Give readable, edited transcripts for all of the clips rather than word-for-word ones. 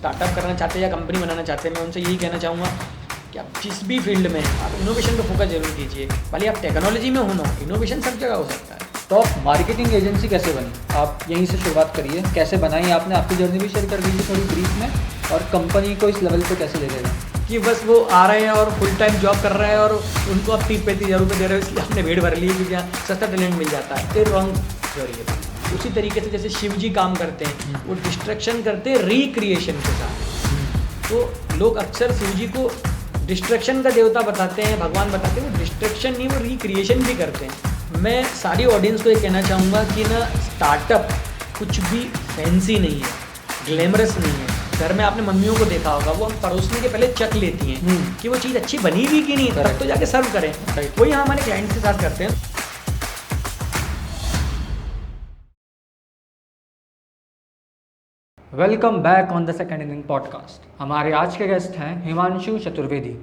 Startup करना चाहते हैं या कंपनी बनाना चाहते हैं, मैं उनसे यही कहना चाहूँगा कि आप जिस भी फील्ड में हैं आप इनोवेशन पर फोकस जरूर कीजिए। भले आप टेक्नोलॉजी में हो ना, इनोवेशन सब जगह हो सकता है। टॉप मार्केटिंग एजेंसी कैसे बनी, आप यहीं से शुरुआत करिए। कैसे बनाई आपने, आपकी जर्नी भी शेयर कर दीजिए थोड़ी ब्रीफ में, और कंपनी को इस लेवल पे कैसे ले गए। कि बस वो आ रहे हैं और फुल टाइम जॉब कर रहे हैं और उनको आप 30-35 हज़ार रुपये दे रहे हो इसलिए आपने भीड़ भर ली क्योंकि यहाँ सस्ता टैलेंट मिल जाता है। ये रॉन्ग थ्योरी है। उसी तरीके से जैसे शिव जी काम करते हैं, वो डिस्ट्रक्शन करते हैं रिक्रिएशन के साथ। तो लोग अक्सर शिव जी को डिस्ट्रक्शन का देवता बताते हैं, भगवान बताते हैं, वो डिस्ट्रक्शन नहीं, वो रिक्रिएशन भी करते हैं। मैं सारी ऑडियंस को ये कहना चाहूँगा कि ना, स्टार्टअप कुछ भी फैंसी नहीं है, ग्लैमरस नहीं है। घर में आपने मम्मियों को देखा होगा, वो हम परोसने के पहले चख लेती हैं कि वो चीज़ अच्छी बनी भी कि नहीं, तब तो जाके सर्व करें। वही हम हमारे क्लाइंट के साथ करते हैं। Welcome back on the second inning podcast. हमारे आज के गेस्ट हैं हिमांशु चतुर्वेदी,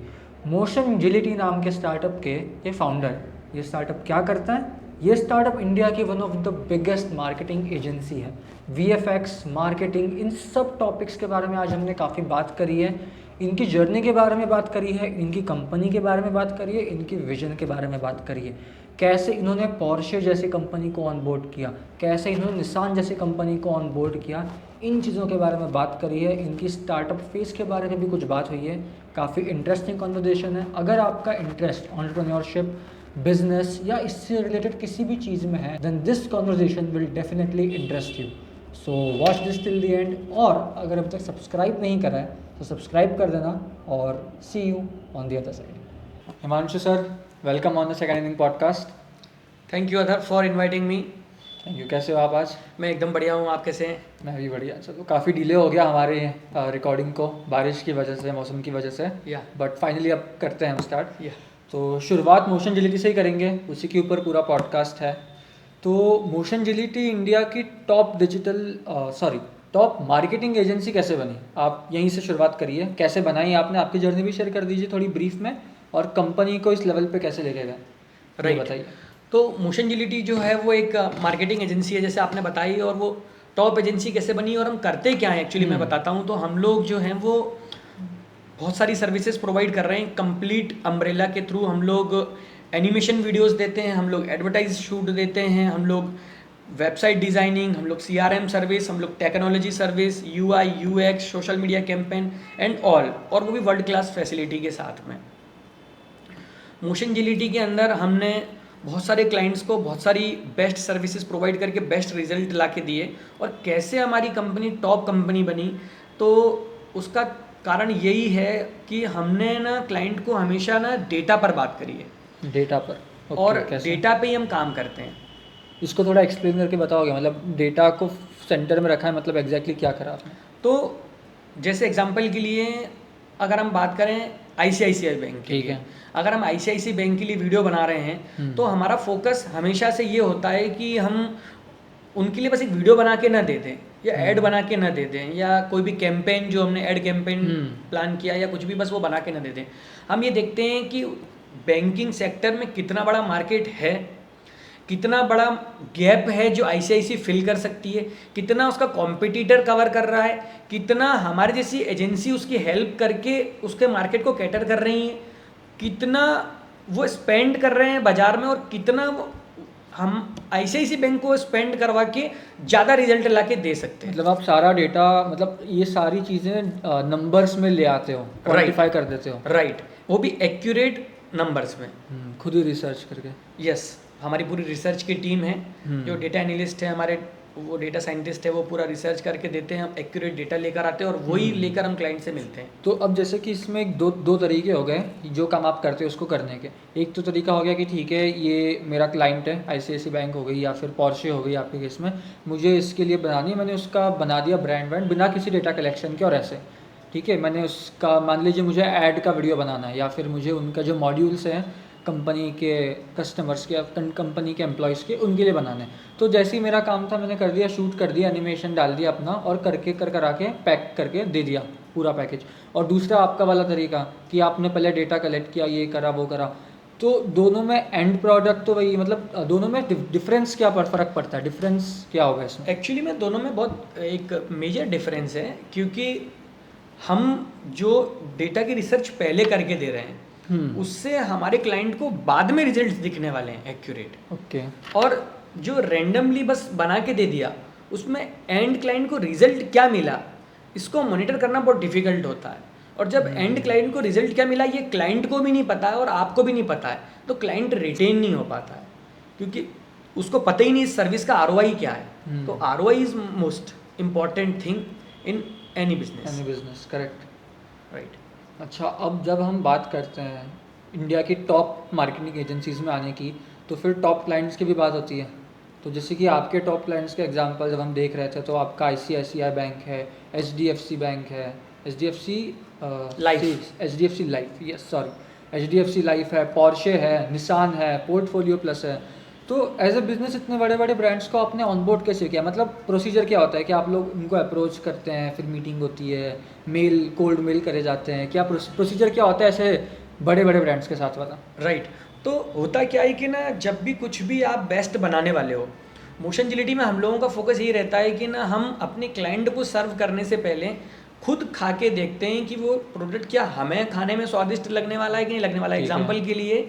मोशन एजिलिटी नाम के स्टार्टअप के ये फाउंडर। ये स्टार्टअप क्या करता है? ये स्टार्टअप इंडिया की one of the biggest marketing agency है। VFX, मार्केटिंग, इन सब टॉपिक्स के बारे में आज हमने काफ़ी बात करी है। इनकी जर्नी के बारे में बात करी है, इनकी कंपनी के बारे में बात करी है, इनकी विजन के बारे में बात करी है। कैसे इन्होंने पोर्शे जैसी कंपनी को ऑनबोर्ड किया, कैसे इन्होंने निसान जैसी कंपनी को ऑनबोर्ड किया, इन चीज़ों के बारे में बात करी है। इनकी स्टार्टअप फेस के बारे में भी कुछ बात हुई है। काफ़ी इंटरेस्टिंग कन्वर्सेशन है। अगर आपका इंटरेस्ट एंटरप्रेन्योरशिप, बिजनेस या इससे रिलेटेड किसी भी चीज़ में है, then this conversation will definitely interest you. So watch this till the end. और अगर अभी तक सब्सक्राइब नहीं करा है तो सब्सक्राइब कर देना, और see you on the other side. Himanshu sir, welcome on the second inning podcast. Thank you other for inviting me. Thank you. कैसे हो आप आज? मैं एकदम बढ़िया हूँ, आप कैसे हैं? मैं भी बढ़िया। चलो, काफ़ी डिले हो गया हमारे रिकॉर्डिंग को, बारिश की वजह से, मौसम की वजह से, बट फाइनली अब करते हैं हम स्टार्ट। तो शुरुआत मोशन एजिलिटी से ही करेंगे, उसी के ऊपर पूरा पॉडकास्ट है। तो मोशन एजिलिटी इंडिया की टॉप मार्केटिंग एजेंसी कैसे बनी, आप यहीं से शुरुआत करिए। कैसे बनाई आपने, आपकी जर्नी भी शेयर कर दीजिए थोड़ी ब्रीफ में, और कंपनी को इस लेवल पे कैसे लेके गए, राइट बताइए। तो मोशन एजिलिटी जो है वो एक मार्केटिंग एजेंसी है, जैसे आपने बताई। और वो टॉप एजेंसी कैसे बनी और हम करते क्या हैं एक्चुअली मैं बताता हूँ। तो हम लोग जो हैं वो बहुत सारी सर्विसेज प्रोवाइड कर रहे हैं। कंप्लीट अम्ब्रेला के थ्रू हम लोग एनिमेशन वीडियोस देते हैं, हम लोग एडवर्टाइज शूट देते हैं, हम लोग वेबसाइट डिज़ाइनिंग, हम लोग CRM सर्विस, हम लोग technology service, UI UX, social media campaign and all, और वो भी वर्ल्ड क्लास फैसिलिटी के साथ में। मोशन एजिलिटी के अंदर हमने बहुत सारे क्लाइंट्स को बहुत सारी बेस्ट सर्विसेज प्रोवाइड करके बेस्ट रिजल्ट ला के दिए। और कैसे हमारी कंपनी टॉप कंपनी बनी, तो उसका कारण यही है कि हमने ना क्लाइंट को हमेशा ना डेटा पर बात करी है। डेटा पर? और डेटा पे ही हम काम करते हैं। इसको थोड़ा एक्सप्लेन करके बताओगे, मतलब डेटा को सेंटर में रखा है, मतलब एग्जैक्टली क्या करा आपने? तो जैसे एग्जांपल के लिए अगर हम बात करें ICICI बैंक, ठीक है, अगर हम ICICI बैंक के लिए वीडियो बना रहे हैं तो हमारा फोकस हमेशा से ये होता है कि हम उनके लिए बस एक वीडियो बना के ना दे दें, या ऐड बना के ना दे दें, या कोई भी कैंपेन जो हमने ऐड कैंपेन प्लान किया या कुछ भी, बस वो बना के ना दे दें। हम ये देखते हैं कि बैंकिंग सेक्टर में कितना बड़ा मार्केट है, कितना बड़ा गैप है जो ICICI फिल कर सकती है, कितना उसका कॉम्पिटिटर कवर कर रहा है, कितना हमारी जैसी एजेंसी उसकी हेल्प करके उसके मार्केट को कैटर कर रही है, कितना वो स्पेंड कर रहे हैं बाजार में, और कितना हम ICICI बैंक को स्पेंड करवा के ज़्यादा रिजल्ट ला के दे सकते हैं। मतलब आप सारा डेटा, मतलब ये सारी चीज़ें नंबर्स में ले आते हो, क्वांटिफाई कर देते हो। राइट, वो भी एक्यूरेट नंबर्स में, खुद ही रिसर्च करके। यस, हमारी पूरी रिसर्च की टीम है, जो डेटा एनालिस्ट है हमारे, वो डेटा साइंटिस्ट है, वो पूरा रिसर्च करके देते हैं, हम एक्यूरेट डेटा लेकर आते हैं और वही लेकर हम क्लाइंट से मिलते हैं। तो अब जैसे कि इसमें दो तरीके हो गए जो काम आप करते हो उसको करने के। एक तो तरीका हो गया कि ठीक है, ये मेरा क्लाइंट है, ICICI बैंक हो गई या फिर पोर्शे हो गई आपके केस में, मुझे इसके लिए बनानी, मैंने उसका बना दिया ब्रांड बिना किसी डेटा कलेक्शन के, और ऐसे ठीक है, मैंने उसका, मान लीजिए मुझे ऐड का वीडियो बनाना है, या फिर मुझे उनका जो मॉड्यूल्स हैं कंपनी के कस्टमर्स के, कंपनी के एम्प्लॉयज़ के, उनके लिए बनाने। तो जैसे ही मेरा काम था, मैंने कर दिया, शूट कर दिया, एनिमेशन डाल दिया अपना, और करा के पैक करके दे दिया पूरा पैकेज। और दूसरा आपका वाला तरीका कि आपने पहले डेटा कलेक्ट किया, ये करा वो करा। तो दोनों में एंड प्रोडक्ट तो वही, मतलब दोनों में डिफरेंस क्या फ़र्क पड़ता है, डिफरेंस क्या होगा इसमें? एक्चुअली में दोनों में बहुत एक मेजर डिफरेंस है, क्योंकि हम जो डेटा की रिसर्च पहले करके दे रहे हैं उससे हमारे क्लाइंट को बाद में रिजल्ट्स दिखने वाले हैं एक्यूरेट। ओके। और जो रैंडमली बस बना के दे दिया उसमें एंड क्लाइंट को रिजल्ट क्या मिला इसको मॉनिटर करना बहुत डिफिकल्ट होता है। और जब एंड क्लाइंट को रिजल्ट क्या मिला ये क्लाइंट को भी नहीं पता है और आपको भी नहीं पता है तो क्लाइंट रिटेन नहीं हो पाता है क्योंकि उसको पता ही नहीं इस सर्विस का ROI क्या है। तो ROI is most important thing in any business. Correct. Right. अच्छा, अब जब हम बात करते हैं इंडिया की टॉप मार्केटिंग एजेंसीज में आने की तो फिर टॉप क्लाइंट्स की भी बात होती है। तो जैसे कि आपके टॉप क्लाइंट्स के एग्जांपल जब हम देख रहे थे तो आपका ICICI बैंक है, HDFC बैंक है, HDFC life, yes sorry, HDFC life है, पोर्शे है, निसान है, पोर्टफोलियो प्लस है। तो एज ए बिजनेस इतने बड़े बड़े ब्रांड्स को आपने ऑनबोर्ड कैसे किया? मतलब प्रोसीजर क्या होता है कि आप लोग उनको अप्रोच करते हैं, फिर मीटिंग होती है, मेल कोल्ड मेल करे जाते हैं, क्या प्रोसीजर क्या होता है ऐसे बड़े बड़े ब्रांड्स के साथ वाला? राइट। तो होता क्या है कि ना जब भी कुछ भी आप बेस्ट बनाने वाले हो मोशन जिलिटी में हम लोगों का फोकस यही रहता है कि ना हम अपने क्लाइंट को सर्व करने से पहले खुद खा के देखते हैं कि वो प्रोडक्ट क्या हमें खाने में स्वादिष्ट लगने वाला है कि नहीं लगने वाला है। एग्जाम्पल के लिए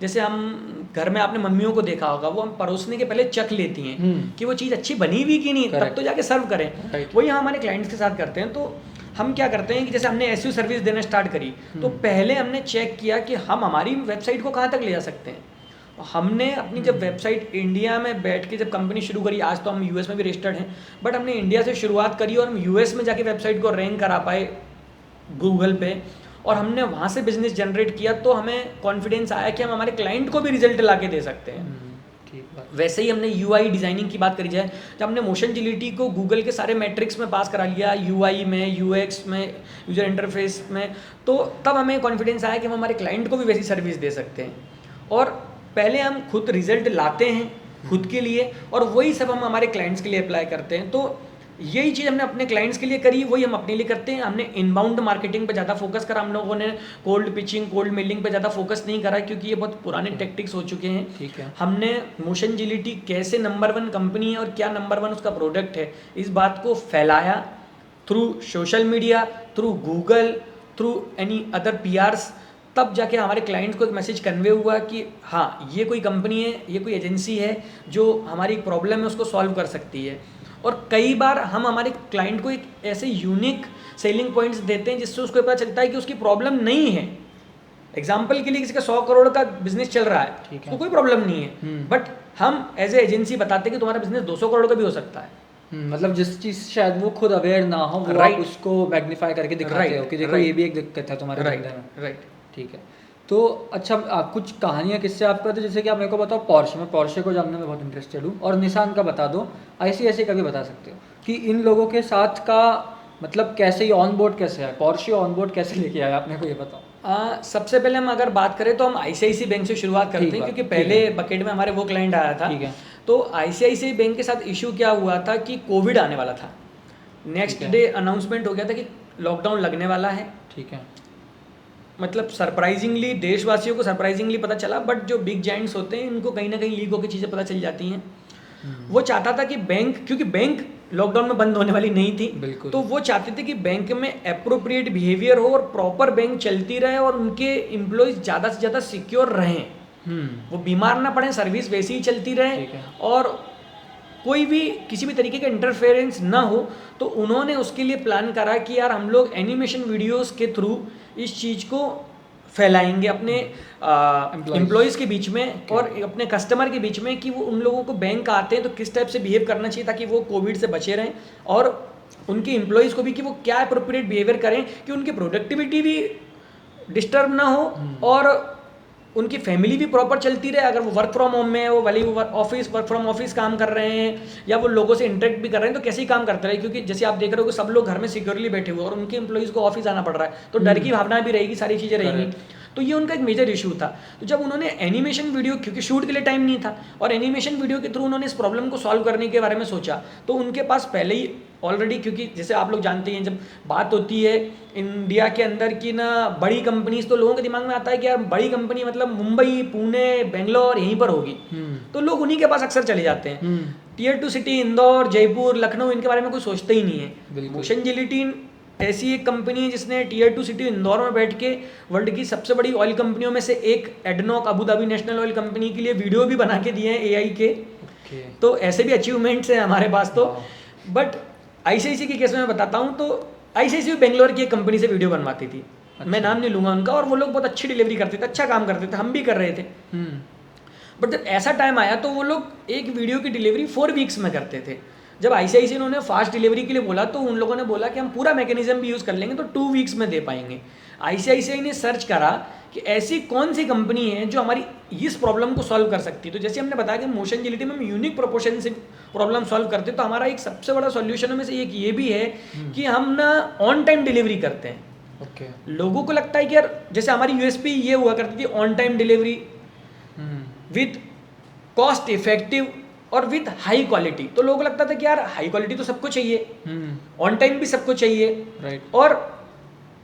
जैसे हम घर में आपने मम्मियों को देखा होगा वो हम परोसने के पहले चख लेती हैं कि वो चीज़ अच्छी बनी हुई कि नहीं तब तो जाके सर्व करें। वही हम हमारे क्लाइंट्स के साथ करते हैं। तो हम क्या करते हैं कि जैसे हमने SEO सर्विस देना स्टार्ट करी तो पहले हमने चेक किया कि हम हमारी वेबसाइट को कहाँ तक ले जा सकते हैं। हमने अपनी जब वेबसाइट इंडिया में बैठ के जब कंपनी शुरू करी, आज तो हम US में भी रजिस्टर्ड हैं, बट हमने इंडिया से शुरुआत करी और हम US में जाके वेबसाइट को रैंक करा पाए गूगल पे और हमने वहाँ से बिजनेस जनरेट किया तो हमें कॉन्फिडेंस आया कि हम हमारे क्लाइंट को भी रिजल्ट ला के दे सकते हैं। वैसे ही हमने UI डिज़ाइनिंग की बात करी जाए, जब हमने मोशन जिलिटी को गूगल के सारे मैट्रिक्स में पास करा लिया, UI में, UX में, यूजर इंटरफेस में, तो तब हमें कॉन्फिडेंस आया कि हम हमारे क्लाइंट को भी वैसी सर्विस दे सकते हैं। और पहले हम खुद रिजल्ट लाते हैं खुद के लिए और वही सब हम हमारे क्लाइंट्स के लिए अप्लाई करते हैं। तो यही चीज़ हमने अपने क्लाइंट्स के लिए करी, वही हम अपने लिए करते हैं। हमने इनबाउंड मार्केटिंग पे ज़्यादा फोकस करा, हम लोगों ने कोल्ड पिचिंग, कोल्ड मेलिंग पे ज़्यादा फोकस नहीं करा क्योंकि ये बहुत पुराने टेक्टिक्स हो चुके हैं। ठीक है। हमने मोशन जिलिटी कैसे नंबर 1 कंपनी है और क्या नंबर 1 उसका प्रोडक्ट है इस बात को फैलाया through social media, through Google, through any other PRs। तब जाके हमारे क्लाइंट्स को एक मैसेज कन्वे हुआ कि हाँ ये कोई कंपनी है, ये कोई एजेंसी है जो हमारी एक प्रॉब्लम है उसको सॉल्व कर सकती है। और कई बार हम हमारे क्लाइंट को एक ऐसे यूनिक सेलिंग पॉइंट्स देते हैं जिससे उसको पता चलता है कि उसकी प्रॉब्लम नहीं है। एग्जाम्पल के लिए किसी का 100 करोड़ का बिजनेस चल रहा है, उसको कोई प्रॉब्लम नहीं है, बट हम एज ए एजेंसी बताते हैं कि तुम्हारा बिजनेस 200 करोड़ का भी हो सकता है। मतलब जिस चीज से शायद वो खुद अवेयर ना हो वो आप उसको मैग्नीफाई करके दिखाते हो कि देखो ये भी एक दिक्कत है तुम्हारे धंधे में। राइट। ठीक है। तो अच्छा, आप कुछ कहानियाँ किससे आप करते, जैसे कि आप मेरे को बताओ पोर्शे, मैं पोर्शे को जानने में बहुत इंटरेस्टेड हूँ, और निशान का बता दो, ICICI का भी बता सकते हो कि इन लोगों के साथ का मतलब कैसे ही ऑन बोर्ड कैसे है, पोर्शे ऑन बोर्ड कैसे लेके आया आपने को ये बताओ। सबसे पहले हम अगर बात करें तो हम ICICI बैंक से शुरुआत करते हैं क्योंकि पहले बकेट में हमारे वो क्लाइंट आया था। ठीक है। तो ICICI बैंक के साथ इशू क्या हुआ था कि कोविड आने वाला था, नेक्स्ट डे अनाउंसमेंट हो गया था कि लॉकडाउन लगने वाला है। ठीक है। मतलब सरप्राइजिंगली देशवासियों को सरप्राइजिंगली पता चला, बट जो बिग जाइंट्स होते हैं इनको कहीं ना कहीं लीक होकर चीज़ें पता चल जाती हैं। वो चाहता था कि बैंक, क्योंकि बैंक लॉकडाउन में बंद होने वाली नहीं थी, तो वो चाहते थे कि बैंक में अप्रोप्रिएट बिहेवियर हो और प्रॉपर बैंक चलती रहे और उनके एम्प्लॉयज ज़्यादा से ज़्यादा सिक्योर रहें, वो बीमार ना पड़े, सर्विस वैसे ही चलती रहे और कोई भी किसी भी तरीके का इंटरफेरेंस ना हो। तो उन्होंने उसके लिए प्लान करा कि यार हम लोग एनिमेशन वीडियोस के थ्रू इस चीज़ को फैलाएंगे अपने एम्प्लॉयज़ के बीच में और अपने कस्टमर के बीच में कि वो उन लोगों को बैंक आते हैं तो किस टाइप से बिहेव करना चाहिए ताकि वो कोविड से बचे रहें, और उनके एम्प्लॉयज़ को भी कि वो क्या अप्रोप्रिएट बिहेवियर करें कि उनकी प्रोडक्टिविटी भी डिस्टर्ब ना हो और उनकी फैमिली भी प्रॉपर चलती रहे। अगर वो वर्क फ्रॉम होम में है, वो भले वो ऑफिस वर्क फ्रॉम ऑफिस काम कर रहे हैं या वो लोगों से इंटरेक्ट भी कर रहे हैं तो कैसे ही काम करते रहे, क्योंकि जैसे आप देख रहे हो कि सब लोग घर में सिक्योरली बैठे हुए और उनके एम्प्लॉयज़ को ऑफिस आना पड़ रहा है तो डर की भावना भी रहेगी, सारी चीज़ें रहेंगी। तो ये उनका एक मेजर इशू था। तो जब उन्होंने एनिमेशन वीडियो, क्योंकि शूट के लिए टाइम नहीं था, और एनिमेशन वीडियो के थ्रू उन्होंने इस प्रॉब्लम को सॉल्व करने के बारे में सोचा, तो उनके पास पहले ही ऑलरेडी, क्योंकि जैसे आप लोग जानते हैं जब बात होती है इंडिया के अंदर की ना बड़ी कंपनीज, तो लोगों के दिमाग में आता है कि यार बड़ी कंपनी मतलब मुंबई, पुणे, बेंगलोर यहीं पर होगी, तो लोग उन्हीं के पास अक्सर चले जाते हैं। टियर 2 सिटी इंदौर, जयपुर, लखनऊ, इनके बारे में कोई सोचते ही नहीं है। मोशन जिलिटी ऐसी एक कंपनी है जिसने Tier 2 सिटी इंदौर में बैठ के वर्ल्ड की सबसे बड़ी ऑयल कंपनियों में से एक ADNOC Abu Dhabi national oil company के लिए वीडियो भी बना के दिए हैं AI के। तो ऐसे भी अचीवमेंट्स हैं हमारे पास। तो बट ICICI के केस में मैं बताता हूँ, तो ICICI बेंगलोर की एक कंपनी से वीडियो बनवाती थी। मैं नाम नहीं लूँगा उनका, और वो लोग बहुत अच्छी डिलीवरी करते थे, अच्छा काम करते थे, हम भी कर रहे थे। बट जब ऐसा टाइम आया तो वो लोग एक वीडियो की डिलीवरी 4 वीक्स में करते थे। जब ICICI उन्होंने फास्ट डिलीवरी के लिए बोला तो उन लोगों ने बोला कि हम पूरा मैकेनिज्म भी यूज़ कर लेंगे तो 2 वीक्स में दे पाएंगे। ICICI ने सर्च करा कि ऐसी कौन सी कंपनी है जो हमारी इस प्रॉब्लम को सॉल्व कर सकती है। तो जैसे हमने बताया कि मोशन एजिलिटी में हम यूनिक प्रोपोर्शन से प्रॉब्लम सॉल्व करते, तो हमारा एक सबसे बड़ा सॉल्यूशन में से एक ये भी है कि हम ना ऑन टाइम डिलीवरी करते हैं। लोगों को लगता है कि यार जैसे हमारी USP ये हुआ करती थी, on time delivery with cost effective और विद हाई क्वालिटी। तो लोगों को लगता था कि यार हाई क्वालिटी तो सबको चाहिए, ऑन टाइम भी सबको चाहिए, और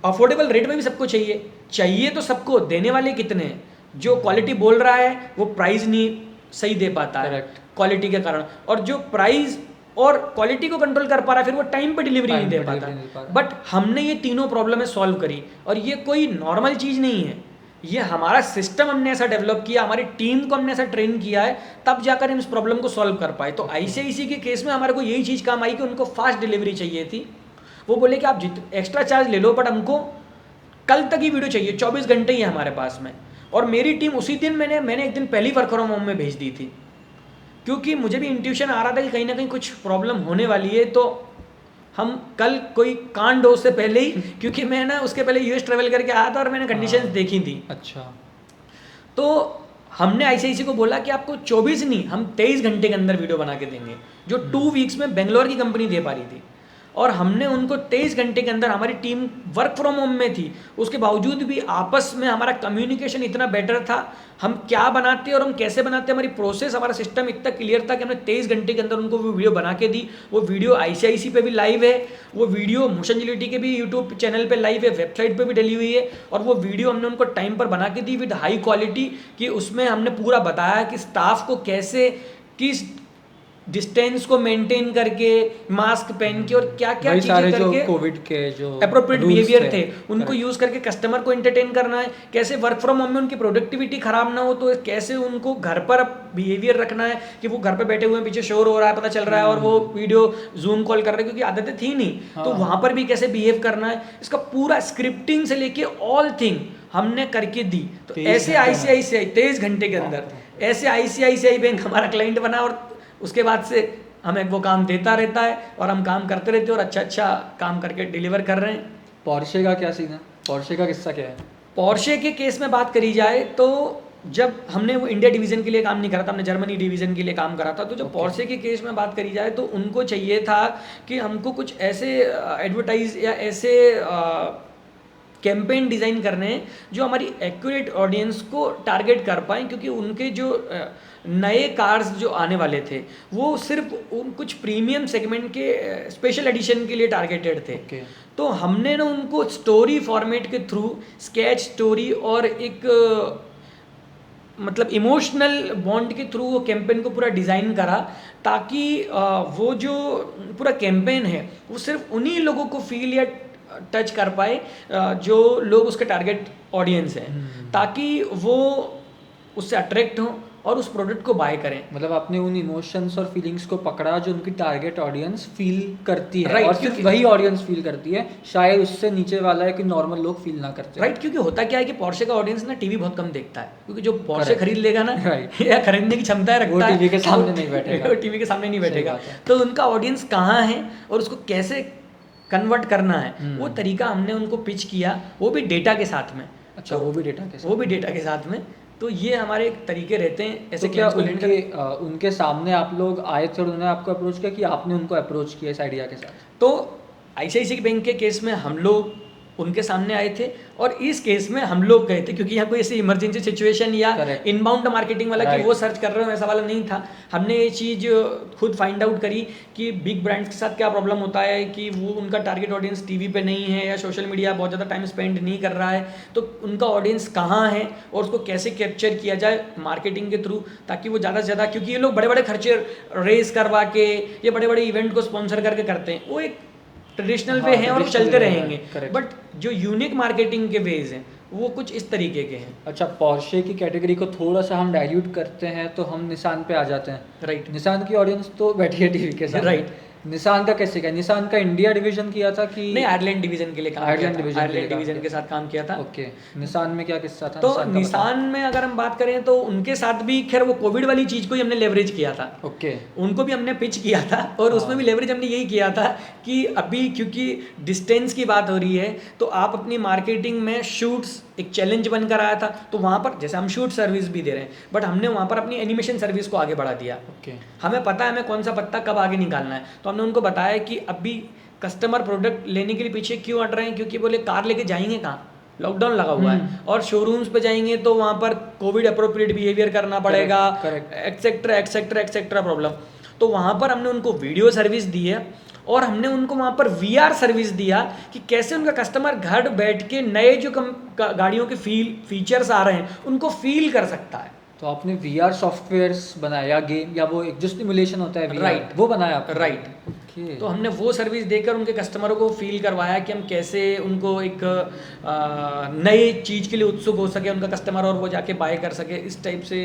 अफोर्डेबल रेट में भी सबको चाहिए तो सबको देने वाले कितने हैं? जो क्वालिटी बोल रहा है वो प्राइस नहीं सही दे पाता है क्वालिटी के कारण, और जो प्राइस और क्वालिटी को कंट्रोल कर पा रहा है फिर वो टाइम पे डिलीवरी नहीं दे पाता। बट हमने ये तीनों प्रॉब्लमें सॉल्व करी, और ये कोई नॉर्मल चीज़ नहीं है, ये हमारा सिस्टम हमने ऐसा डेवलप किया, हमारी टीम को हमने ऐसा ट्रेन किया है, तब जाकर हम इस प्रॉब्लम को सॉल्व कर पाए। तो ICICI के केस में हमारे को यही चीज़ काम आई कि उनको फास्ट डिलीवरी चाहिए थी। वो बोले कि आप एक्स्ट्रा चार्ज ले लो, बट हमको कल तक ही वीडियो चाहिए, 24 घंटे ही है हमारे पास में। और मेरी टीम उसी दिन मैंने एक दिन पहली वर्क फ्रॉम होम में भेज दी थी, क्योंकि मुझे भी इंट्यूशन आ रहा था कि कहीं ना कहीं कुछ प्रॉब्लम होने वाली है। तो हम कल कोई कांड हो उससे पहले ही, क्योंकि मैं ना उसके पहले US ट्रेवल करके आया था और मैंने कंडीशंस देखी थी। अच्छा। तो हमने ICICI को बोला कि आपको 24 नहीं, हम 23 घंटे के अंदर वीडियो बना के देंगे, जो 2 वीक्स में बेंगलोर की कंपनी दे पा रही थी। और हमने उनको 23 घंटे के अंदर, हमारी टीम वर्क फ्रॉम होम में थी, उसके बावजूद भी आपस में हमारा कम्युनिकेशन इतना बेटर था। हम क्या बनाते और हम कैसे बनाते, हमारी प्रोसेस, हमारा सिस्टम इतना क्लियर था कि हमने 23 घंटे के अंदर उनको वो वीडियो बना के दी। वो वीडियो ICICI पे भी लाइव है, वो वीडियो मोशन एजिलिटी के भी यूट्यूब चैनल पे लाइव है, वेबसाइट पे भी डली हुई है, और वो वीडियो हमने उनको टाइम पर बना के दी विद हाई क्वालिटी। कि उसमें हमने पूरा बताया कि स्टाफ को कैसे, किस डिस्टेंस को मेंटेन करके, मास्क पहन के और क्या क्या चीजें करके, कोविड के जो एप्रोप्रिएट बिहेवियर थे उनको यूज करके कस्टमर को एंटरटेन करना है। कैसे वर्क फ्रॉम होम में उनकी प्रोडक्टिविटी खराब ना हो, तो कैसे उनको घर पर बिहेवियर रखना है कि वो घर पे बैठे हुए हैं, पीछे शोर हो रहा है, पता चल रहा है, और वो वीडियो जूम कॉल कर रहे हैं क्योंकि आदतें थी नहीं। तो वहां पर भी कैसे बिहेव करना है, इसका पूरा स्क्रिप्टिंग से लेके ऑल थिंग हमने करके दी। तो ऐसे ICICI 23 घंटे के अंदर ऐसे ICICI बैंक हमारा क्लाइंट बना, और उसके बाद से हमें वो काम देता रहता है और हम काम करते रहते हैं और अच्छा काम करके डिलीवर कर रहे हैं। पोर्शे का क्या सीन है? पोर्शे का किस्सा क्या है? पोर्शे के केस में बात करी जाए तो जब हमने वो इंडिया डिवीज़न के लिए काम नहीं करा था, हमने जर्मनी डिवीज़न के लिए काम करा था। तो जब पोर्शे के केस में बात करी जाए तो उनको चाहिए था कि हमको कुछ ऐसे एडवर्टाइज या ऐसे कैंपेन डिज़ाइन करने हैं जो हमारी एक्यूरेट ऑडियंस को टारगेट कर पाएँ, क्योंकि उनके जो नए कार्स जो आने वाले थे वो सिर्फ कुछ प्रीमियम सेगमेंट के स्पेशल एडिशन के लिए टारगेटेड थे। तो हमने ना उनको स्टोरी फॉर्मेट के थ्रू स्केच स्टोरी और एक मतलब इमोशनल बॉन्ड के थ्रू वो कैंपेन को पूरा डिज़ाइन करा, ताकि वो जो पूरा कैंपेन है वो सिर्फ उन्हीं लोगों को फील या टच कर पाए जो लोग उसके टारगेट ऑडियंस हैं, ताकि वो उससे अट्रैक्ट हों और उस प्रोडक्ट को बाय करें। मतलब आपने उन इमोशंस और फीलिंग्स को पकड़ा जो उनकी टारगेट ऑडियंस फील करती है, right, और सिर्फ वही ऑडियंस फील करती है, शायद उससे नीचे वाला है कि नॉर्मल लोग फील ना करते। राइट, क्योंकि होता क्या है कि पोर्शे का ऑडियंस ना टीवी बहुत कम देखता है, क्योंकि जो पोर्शे खरीद लेगा ना या खरीदने की क्षमता रखता है, टीवी के सामने नहीं बैठेगा, टीवी के सामने नहीं बैठेगा। तो उनका ऑडियंस कहाँ है और उसको कैसे कन्वर्ट करना है, वो तरीका हमने उनको पिच किया, वो भी डेटा के साथ में। अच्छा, वो भी डेटा के साथ में। तो ये हमारे एक तरीके रहते हैं ऐसे। तो क्या उनके सामने आप लोग आए थे और उन्होंने आपको अप्रोच किया कि आपने उनको अप्रोच किया इस आइडिया के साथ? तो ICICI बैंक के केस में हम लोग उनके सामने आए थे, और इस केस में हम लोग गए थे, क्योंकि यहाँ कोई ऐसी इमरजेंसी सिचुएशन या इनबाउंड मार्केटिंग वाला कि वो सर्च कर रहे हो ऐसा वाला नहीं था। हमने ये चीज़ खुद फाइंड आउट करी कि बिग ब्रांड्स के साथ क्या प्रॉब्लम होता है कि वो उनका टारगेट ऑडियंस टीवी पे नहीं है या सोशल मीडिया बहुत ज़्यादा टाइम स्पेंड नहीं कर रहा है, तो उनका ऑडियंस कहाँ है और उसको कैसे कैप्चर किया जाए मार्केटिंग के थ्रू, ताकि वो ज़्यादा से ज़्यादा, क्योंकि ये लोग बड़े बड़े खर्चे रेस करवा के ये बड़े बड़े इवेंट को स्पॉन्सर करके करते हैं, वो एक ट्रेडिशनल हाँ, वे हैं और traditional चलते way है, रहेंगे, correct. बट जो यूनिक मार्केटिंग के वेज हैं वो कुछ इस तरीके के हैं। अच्छा, पोर्शे की कैटेगरी को थोड़ा सा हम डाइल्यूट करते हैं तो हम निसान पे आ जाते हैं। राइट निसान की ऑडियंस तो बैठी है टीवी के साथ। Right. निसान का कैसे क्या, निसान का इंडिया डिवीजन किया था कि नहीं, आयरलैंड डिवीजन के लिए काम किया आयरलैंड था, डिवीजन के लिए आयरलैंड काम डिवीजन किया के साथ काम किया था। ओके, निसान में क्या किस्सा था? तो निसान का निसान में अगर हम बात करें तो उनके साथ भी खैर वो कोविड वाली चीज़ को ही हमने लेवरेज किया था। बताओ। ओके, उनको भी हमने पिच किया था और उसमें हाँ। भी लेवरेज हमने यही किया था कि अभी क्योंकि डिस्टेंस की बात हो रही है तो आप अपनी मार्केटिंग में शूट्स एक चैलेंज बनकर आया था, तो वहाँ पर जैसे हम शूट सर्विस भी दे रहे हैं बट हमने वहाँ पर अपनी एनिमेशन सर्विस को आगे बढ़ा दिया। ओके, हमें पता है हमें कौन सा पत्ता कब आगे निकालना है, तो हमने उनको बताया कि अभी कस्टमर प्रोडक्ट लेने के लिए पीछे क्यों हट रहे हैं, क्योंकि बोले कार लेके जाएंगे कहाँ, लॉकडाउन लगा हुआ है और शोरूम्स पे जाएंगे तो वहाँ पर कोविड अप्रोप्रिएट बिहेवियर करना पड़ेगा, correct. Etcetera etcetera etcetera problem. तो वहाँ पर हमने उनको वीडियो सर्विस दी है और हमने उनको वहाँ पर VR सर्विस दिया कि कैसे उनका कस्टमर घर बैठ के नए जो गाड़ियों के फीचर्स आ रहे हैं उनको फील कर सकता है। तो आपने VR सॉफ्टवेयर्स बनाया, गेम या वो एक जो सिमुलेशन होता है VR, Right. वो बनाया आपने? राइट ओके, तो हमने वो सर्विस देकर उनके कस्टमरों को फील करवाया कि हम कैसे उनको एक नए चीज़ के लिए उत्सुक हो सके उनका कस्टमर और वो जाके बाय कर सके, इस टाइप से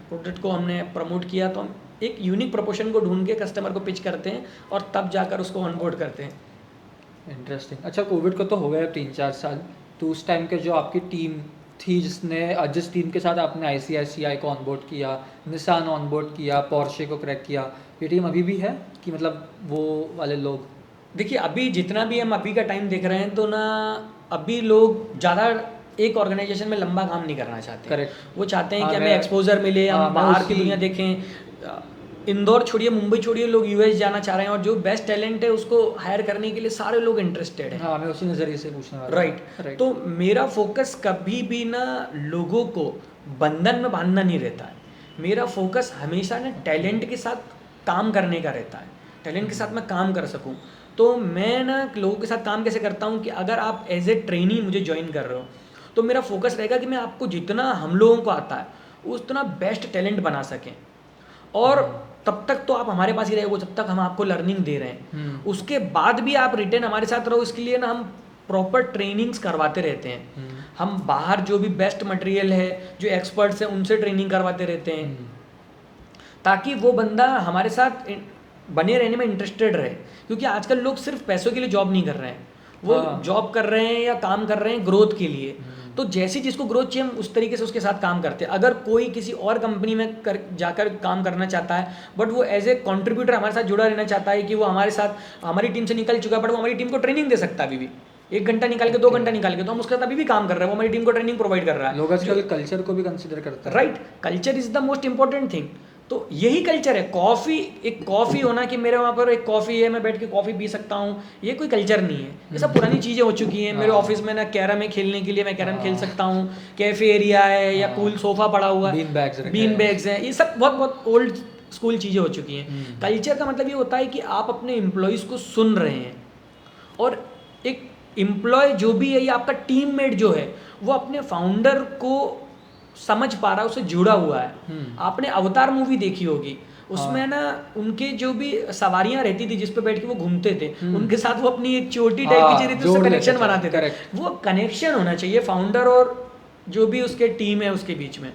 प्रोडक्ट को हमने प्रमोट किया। तो हम एक यूनिक प्रोपोर्शन को ढूंढ के कस्टमर को पिच करते हैं और तब जाकर उसको ऑनबोर्ड करते हैं। इंटरेस्टिंग। अच्छा, कोविड को तो हो गया 3-4 साल, तो उस टाइम के जो आपकी टीम थी जिस टीम के साथ आपने ICICI को ऑनबोर्ड किया, निसान ऑनबोर्ड किया, पोर्शे को क्रैक किया, ये टीम अभी भी है कि मतलब वो वाले लोग? देखिए अभी जितना भी हम अभी का टाइम देख रहे हैं तो ना अभी लोग ज़्यादा एक ऑर्गेनाइजेशन में लंबा काम नहीं करना चाहते। करेक्ट। वो चाहते हैं हाँ, कि हमें मैं- एक्सपोजर मिले, हाँ, हम मैं बाहर की उसी- दुनिया देखें। इंदौर छोड़िए, मुंबई छोड़िए, लोग US जाना चाह रहे हैं और जो बेस्ट टैलेंट है उसको हायर करने के लिए सारे लोग इंटरेस्टेड हैं। हाँ, मैं उसी नज़रिए से पूछने वाला राइट तो मेरा फोकस कभी भी ना लोगों को बंधन में बांधना नहीं रहता है। मेरा फोकस हमेशा ना टैलेंट के साथ काम करने का रहता है, टैलेंट के साथ मैं काम कर सकूं। तो मैं ना लोगों के साथ काम कैसे करता हूं कि अगर आप एज ए ट्रेनी मुझे ज्वाइन कर रहे हो तो मेरा फोकस रहेगा कि मैं आपको जितना हम लोगों को आता है उतना बेस्ट टैलेंट बना सकें और तब तक तो आप हमारे पास ही रहेगा जब तक हम आपको लर्निंग दे रहे हैं। उसके बाद भी आप रिटर्न हमारे साथ रहो, इसके लिए ना हम प्रॉपर ट्रेनिंग्स करवाते रहते हैं। हम बाहर जो भी बेस्ट मटेरियल है, जो एक्सपर्ट्स हैं, उनसे ट्रेनिंग करवाते रहते हैं ताकि वो बंदा हमारे साथ बने रहने में इंटरेस्टेड रहे। क्योंकि आजकल लोग सिर्फ पैसों के लिए जॉब नहीं कर रहे हैं, वो जॉब कर रहे हैं या काम कर रहे हैं ग्रोथ के लिए। तो जैसी जिसको ग्रोथ चाहिए हम उस तरीके से उसके साथ काम करते हैं। अगर कोई किसी और कंपनी में जाकर काम करना चाहता है बट वो एज ए कॉन्ट्रीब्यूटर हमारे साथ जुड़ा रहना चाहता है कि वो हमारे साथ हमारी टीम से निकल चुका है बट वो हमारी टीम को ट्रेनिंग दे सकता है अभी भी, 1 घंटा निकाल के 2 घंटा निकाल के, तो हम उसके साथ अभी भी काम कर रहे हैं, वो हमारी टीम को ट्रेनिंग प्रोवाइड कर रहा है। लोग आजकल कल्चर को भी कंसिडर करते हैं। Right, culture is the most important thing. तो यही कल्चर है। एक कॉफ़ी होना कि मेरे वहाँ पर एक कॉफ़ी है, मैं बैठ के कॉफ़ी पी सकता हूँ, ये कोई कल्चर नहीं है। ये सब पुरानी चीज़ें हो चुकी हैं। मेरे ऑफिस में ना कैरम है खेलने के लिए, मैं कैरम खेल सकता हूँ, कैफे एरिया है या कूल सोफा पड़ा हुआ है, बीन बैग्स हैं, ये सब बहुत बहुत ओल्ड स्कूल चीज़ें हो चुकी हैं। कल्चर का मतलब ये होता है कि आप अपने एम्प्लॉयज़ को सुन रहे हैं और एक एम्प्लॉय जो भी है या आपका टीममेट जो है वो अपने फाउंडर को समझ पा रहा है, उससे जुड़ा हुआ है। आपने अवतार मूवी देखी होगी, उसमें ना उनके जो भी सवारियां रहती थी जिस पे बैठ के वो घूमते थे, उनके साथ वो अपनी एक चोटी टाइप की चीज थी, उससे कनेक्शन बनाते थे। वो कनेक्शन होना चाहिए फाउंडर और जो भी उसके टीम है उसके बीच में,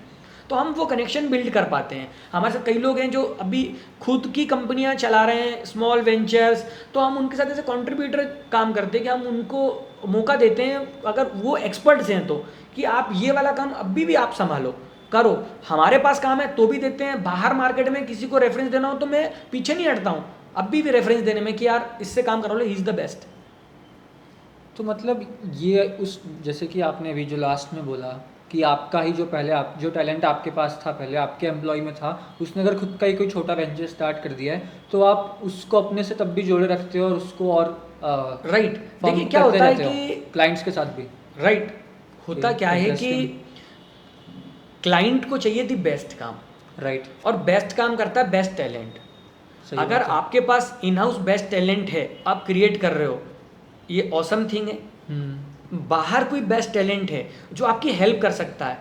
तो हम वो कनेक्शन बिल्ड कर पाते हैं। हमारे साथ कई लोग हैं जो अभी खुद की कंपनियां चला रहे हैं, स्मॉल वेंचर्स, तो हम उनके साथ ऐसे कंट्रीब्यूटर काम करते हैं कि हम उनको मौका देते हैं, अगर वो एक्सपर्ट्स हैं तो, कि आप ये वाला काम अभी भी आप संभालो करो, हमारे पास काम है तो भी देते हैं। बाहर मार्केट में किसी को रेफरेंस देना हो तो मैं पीछे नहीं हटता हूँ अभी भी रेफरेंस देने में कि यार इससे काम करो, ही इज़ द बेस्ट। तो मतलब ये उस जैसे कि आपने अभी जो लास्ट में बोला कि आपका ही जो पहले आप जो टैलेंट आपके पास था, पहले आपके एम्प्लॉय में था, उसने अगर खुद का ही कोई छोटा वेंचर स्टार्ट कर दिया है तो आप उसको अपने से तब भी जोड़े रखते हो और उसको और राइट। देखिए क्या होता है कि क्लाइंट्स के साथ भी राइट होता क्या है कि क्लाइंट को चाहिए थी बेस्ट काम, राइट, और बेस्ट काम करता है बेस्ट टैलेंट। अगर आपके पास इन हाउस बेस्ट टैलेंट है, आप क्रिएट कर रहे हो, ये ऑसम थिंग है। बाहर कोई बेस्ट टैलेंट है जो आपकी हेल्प कर सकता है,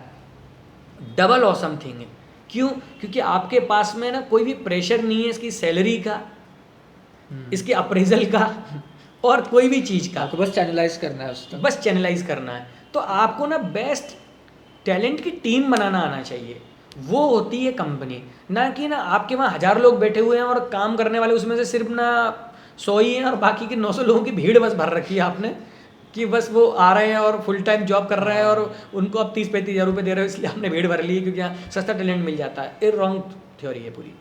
डबल ऑसम थिंग है। क्यों? क्योंकि आपके पास में ना कोई भी प्रेशर नहीं है इसकी सैलरी का, इसके अप्रेजल का, और कोई भी चीज़ का, आपको बस चैनलाइज करना है उस तक। बस चैनलाइज करना है। तो आपको ना बेस्ट टैलेंट की टीम बनाना आना चाहिए, वो होती है कंपनी। ना कि ना आपके वहाँ 1000 लोग बैठे हुए हैं और काम करने वाले उसमें से सिर्फ ना 100 ही हैं और बाकी के 900 लोगों की भीड़ बस भर रखी है आपने, कि बस वो आ रहे हैं और फुल टाइम जॉब कर रहे हैं और उनको आप 30-35 हज़ार रुपये दे रहे हो, इसलिए आपने भीड़ भर ली है क्योंकि यहाँ सस्ता टैलेंट मिल जाता है। ये रॉन्ग थ्योरी है पूरी।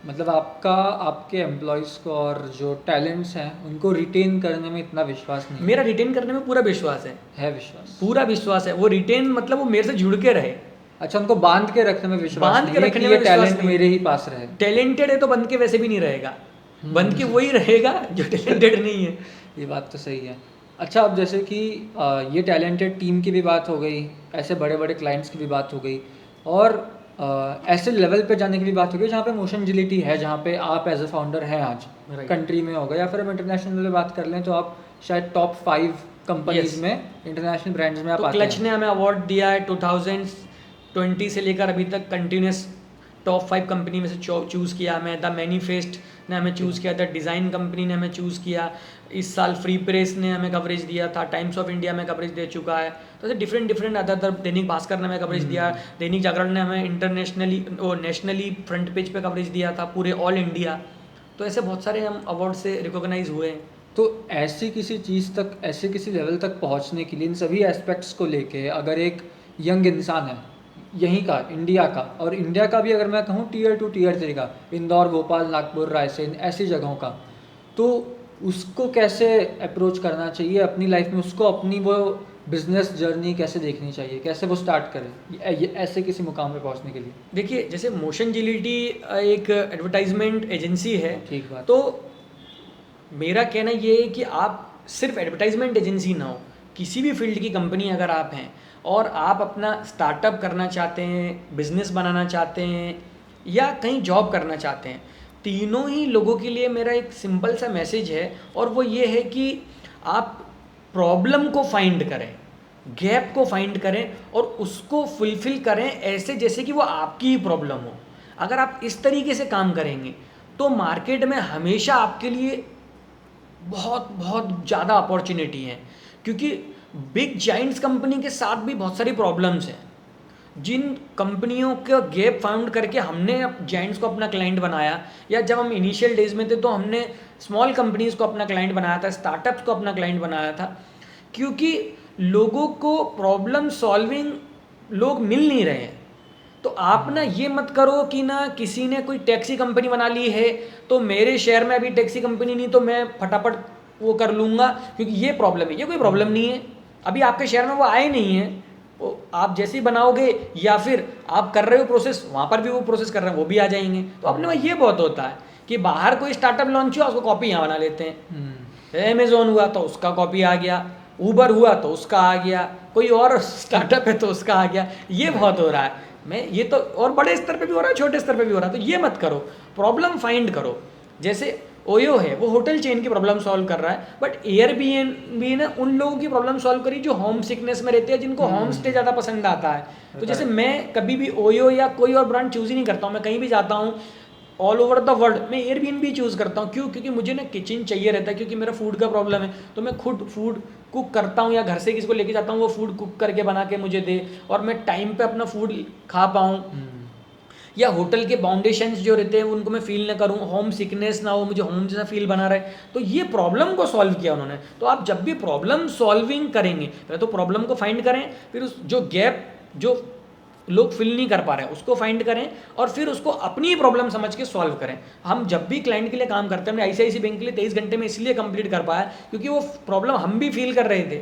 मतलब आपका आपके एम्प्लॉयज़ को और जो टैलेंट्स हैं उनको रिटेन करने में इतना विश्वास नहीं मेरा रिटेन करने में पूरा विश्वास है विश्वास। पूरा विश्वास है। वो रिटेन मतलब वो मेरे से जुड़ के रहे। अच्छा, उनको बांध के रखने में विश्वास बांध नहीं के है रखने कि में ये विश्वास टैलेंट नहीं है। मेरे ही पास रहे। टैलेंटेड है तो बंद के वैसे भी नहीं रहेगा, बंद के वही रहेगा जो टैलेंटेड नहीं है। ये बात तो सही है। अच्छा, अब जैसे कि ये टैलेंटेड टीम की भी बात हो गई, ऐसे बड़े बड़े क्लाइंट्स की भी बात हो गई, और ऐसे लेवल पे जाने की भी बात हो गई जहाँ पे मोशन एजिलिटी है, जहाँ पे आप एज अ फाउंडर हैं आज Right. कंट्री में होगा, या फिर हम इंटरनेशनल में बात कर लें तो आप शायद टॉप 5 कंपनीज Yes. में, इंटरनेशनल ब्रांड्स में आप तो आते क्लच हैं। ने हमें अवार्ड दिया है 2020 से लेकर अभी तक कंटिन्यूस टॉप 5 कंपनी में से चूज़ किया हमें। द मैनीफेस्ट ने हमें चूज़ किया, द डिज़ाइन कंपनी ने हमें चूज़ किया, इस साल फ्री प्रेस ने हमें कवरेज दिया था, टाइम्स ऑफ इंडिया में कवरेज दे चुका है। तो ऐसे डिफरेंट अदर दैनिक भास्कर ने हमें कवरेज दिया, दैनिक जागरण ने हमें इंटरनेशनली नेशनली फ्रंट पेज पे कवरेज दिया था पूरे ऑल इंडिया। तो ऐसे बहुत सारे हम अवार्ड से रिकॉग्नाइज हुए हैं। तो ऐसी किसी चीज़ तक, ऐसे किसी लेवल तक पहुंचने के लिए इन सभी एस्पेक्ट्स को लेके अगर एक यंग इंसान है यहीं का, इंडिया का, और इंडिया का भी अगर मैं कहूँ टीयर 2 टीयर 3 का, इंदौर, भोपाल, नागपुर, रायसेन, ऐसी जगहों का, तो उसको कैसे अप्रोच करना चाहिए अपनी लाइफ में, उसको अपनी वो बिजनेस जर्नी कैसे देखनी चाहिए, कैसे वो स्टार्ट करे ऐसे किसी मुकाम पे पहुंचने के लिए? देखिए, जैसे मोशन एजिलिटी एक एडवर्टाइजमेंट एजेंसी है, ठीक बात। तो मेरा कहना ये है कि आप सिर्फ एडवर्टाइजमेंट एजेंसी ना हो, किसी भी फील्ड की कंपनी अगर आप हैं और आप अपना स्टार्टअप करना चाहते हैं, बिजनेस बनाना चाहते हैं या कहीं जॉब करना चाहते हैं, तीनों ही लोगों के लिए मेरा एक सिंपल सा मैसेज है, और वो ये है कि आप प्रॉब्लम को फाइंड करें, गैप को फाइंड करें और उसको फुलफिल करें ऐसे जैसे कि वो आपकी ही प्रॉब्लम हो। अगर आप इस तरीके से काम करेंगे तो मार्केट में हमेशा आपके लिए बहुत बहुत ज़्यादा अपॉर्चुनिटी है, क्योंकि बिग जाइंट्स कंपनी के साथ भी बहुत सारी प्रॉब्लम्स हैं। जिन कंपनियों का गैप फाउंड करके हमने जाइंट्स को अपना क्लाइंट बनाया, या जब हम इनिशियल डेज में थे तो हमने स्मॉल कंपनीज को अपना क्लाइंट बनाया था, स्टार्टअप्स को अपना क्लाइंट बनाया था, क्योंकि लोगों को प्रॉब्लम सॉल्विंग लोग मिल नहीं रहे हैं। तो आप ना ये मत करो कि ना किसी ने कोई टैक्सी कंपनी बना ली है तो मेरे शहर में अभी टैक्सी कंपनी नहीं तो मैं फटाफट वो कर लूँगा क्योंकि ये प्रॉब्लम है। ये कोई प्रॉब्लम नहीं है, अभी आपके शहर में वो आए नहीं है, वो आप जैसे ही बनाओगे या फिर आप कर रहे हो प्रोसेस, वहाँ पर भी वो प्रोसेस कर रहे हैं, वो भी आ जाएंगे। तो अपने वहाँ ये बहुत होता है कि बाहर कोई स्टार्टअप लॉन्च हुआ उसको कॉपी यहाँ बना लेते हैं। अमेजोन हुआ तो उसका कॉपी आ गया, ऊबर हुआ तो उसका आ गया, कोई और स्टार्टअप है तो उसका आ गया। ये बहुत हो रहा है। मैं ये तो और बड़े स्तर पे भी हो रहा है, छोटे स्तर पे भी हो रहा है। तो ये मत करो, प्रॉब्लम फाइंड करो। जैसे ओयो है, वो होटल चेन की प्रॉब्लम सॉल्व कर रहा है, बट एयरबीएनबी ने उन लोगों की प्रॉब्लम सॉल्व करी जो होम सिकनेस में रहते हैं, जिनको होम स्टे ज़्यादा पसंद आता है। तो जैसे मैं कभी भी ओयो या कोई और ब्रांड चूज़ ही नहीं करता हूँ। मैं कहीं भी जाता हूँ ऑल ओवर द वर्ल्ड, मैं एयरबीएनबी चूज़ करता हूँ। क्यों? क्योंकि मुझे ना किचन चाहिए रहता है, क्योंकि मेरा फूड का प्रॉब्लम है। तो मैं खुद फूड कुक करता हूँ या घर से किसी को लेके जाता हूँ, वो फूड कुक करके बना के मुझे दे और मैं टाइम पे अपना फूड खा पाऊँ। या होटल के बाउंडेशंस जो रहते हैं उनको मैं फील ना करूँ, होम सिकनेस ना हो, मुझे होम जैसा फील बना रहे। तो ये प्रॉब्लम को सॉल्व किया उन्होंने। तो आप जब भी प्रॉब्लम सॉल्विंग करेंगे, पहले तो प्रॉब्लम को फाइंड करें, फिर उस जो गैप जो लोग फिल नहीं कर पा रहे हैं उसको फाइंड करें और फिर उसको अपनी प्रॉब्लम समझ के सॉल्व करें। हम जब भी क्लाइंट के लिए काम करते हैं, हमने ICICI बैंक के लिए 23 घंटे में इसलिए कंप्लीट कर पाया क्योंकि वो प्रॉब्लम हम भी फील कर रहे थे।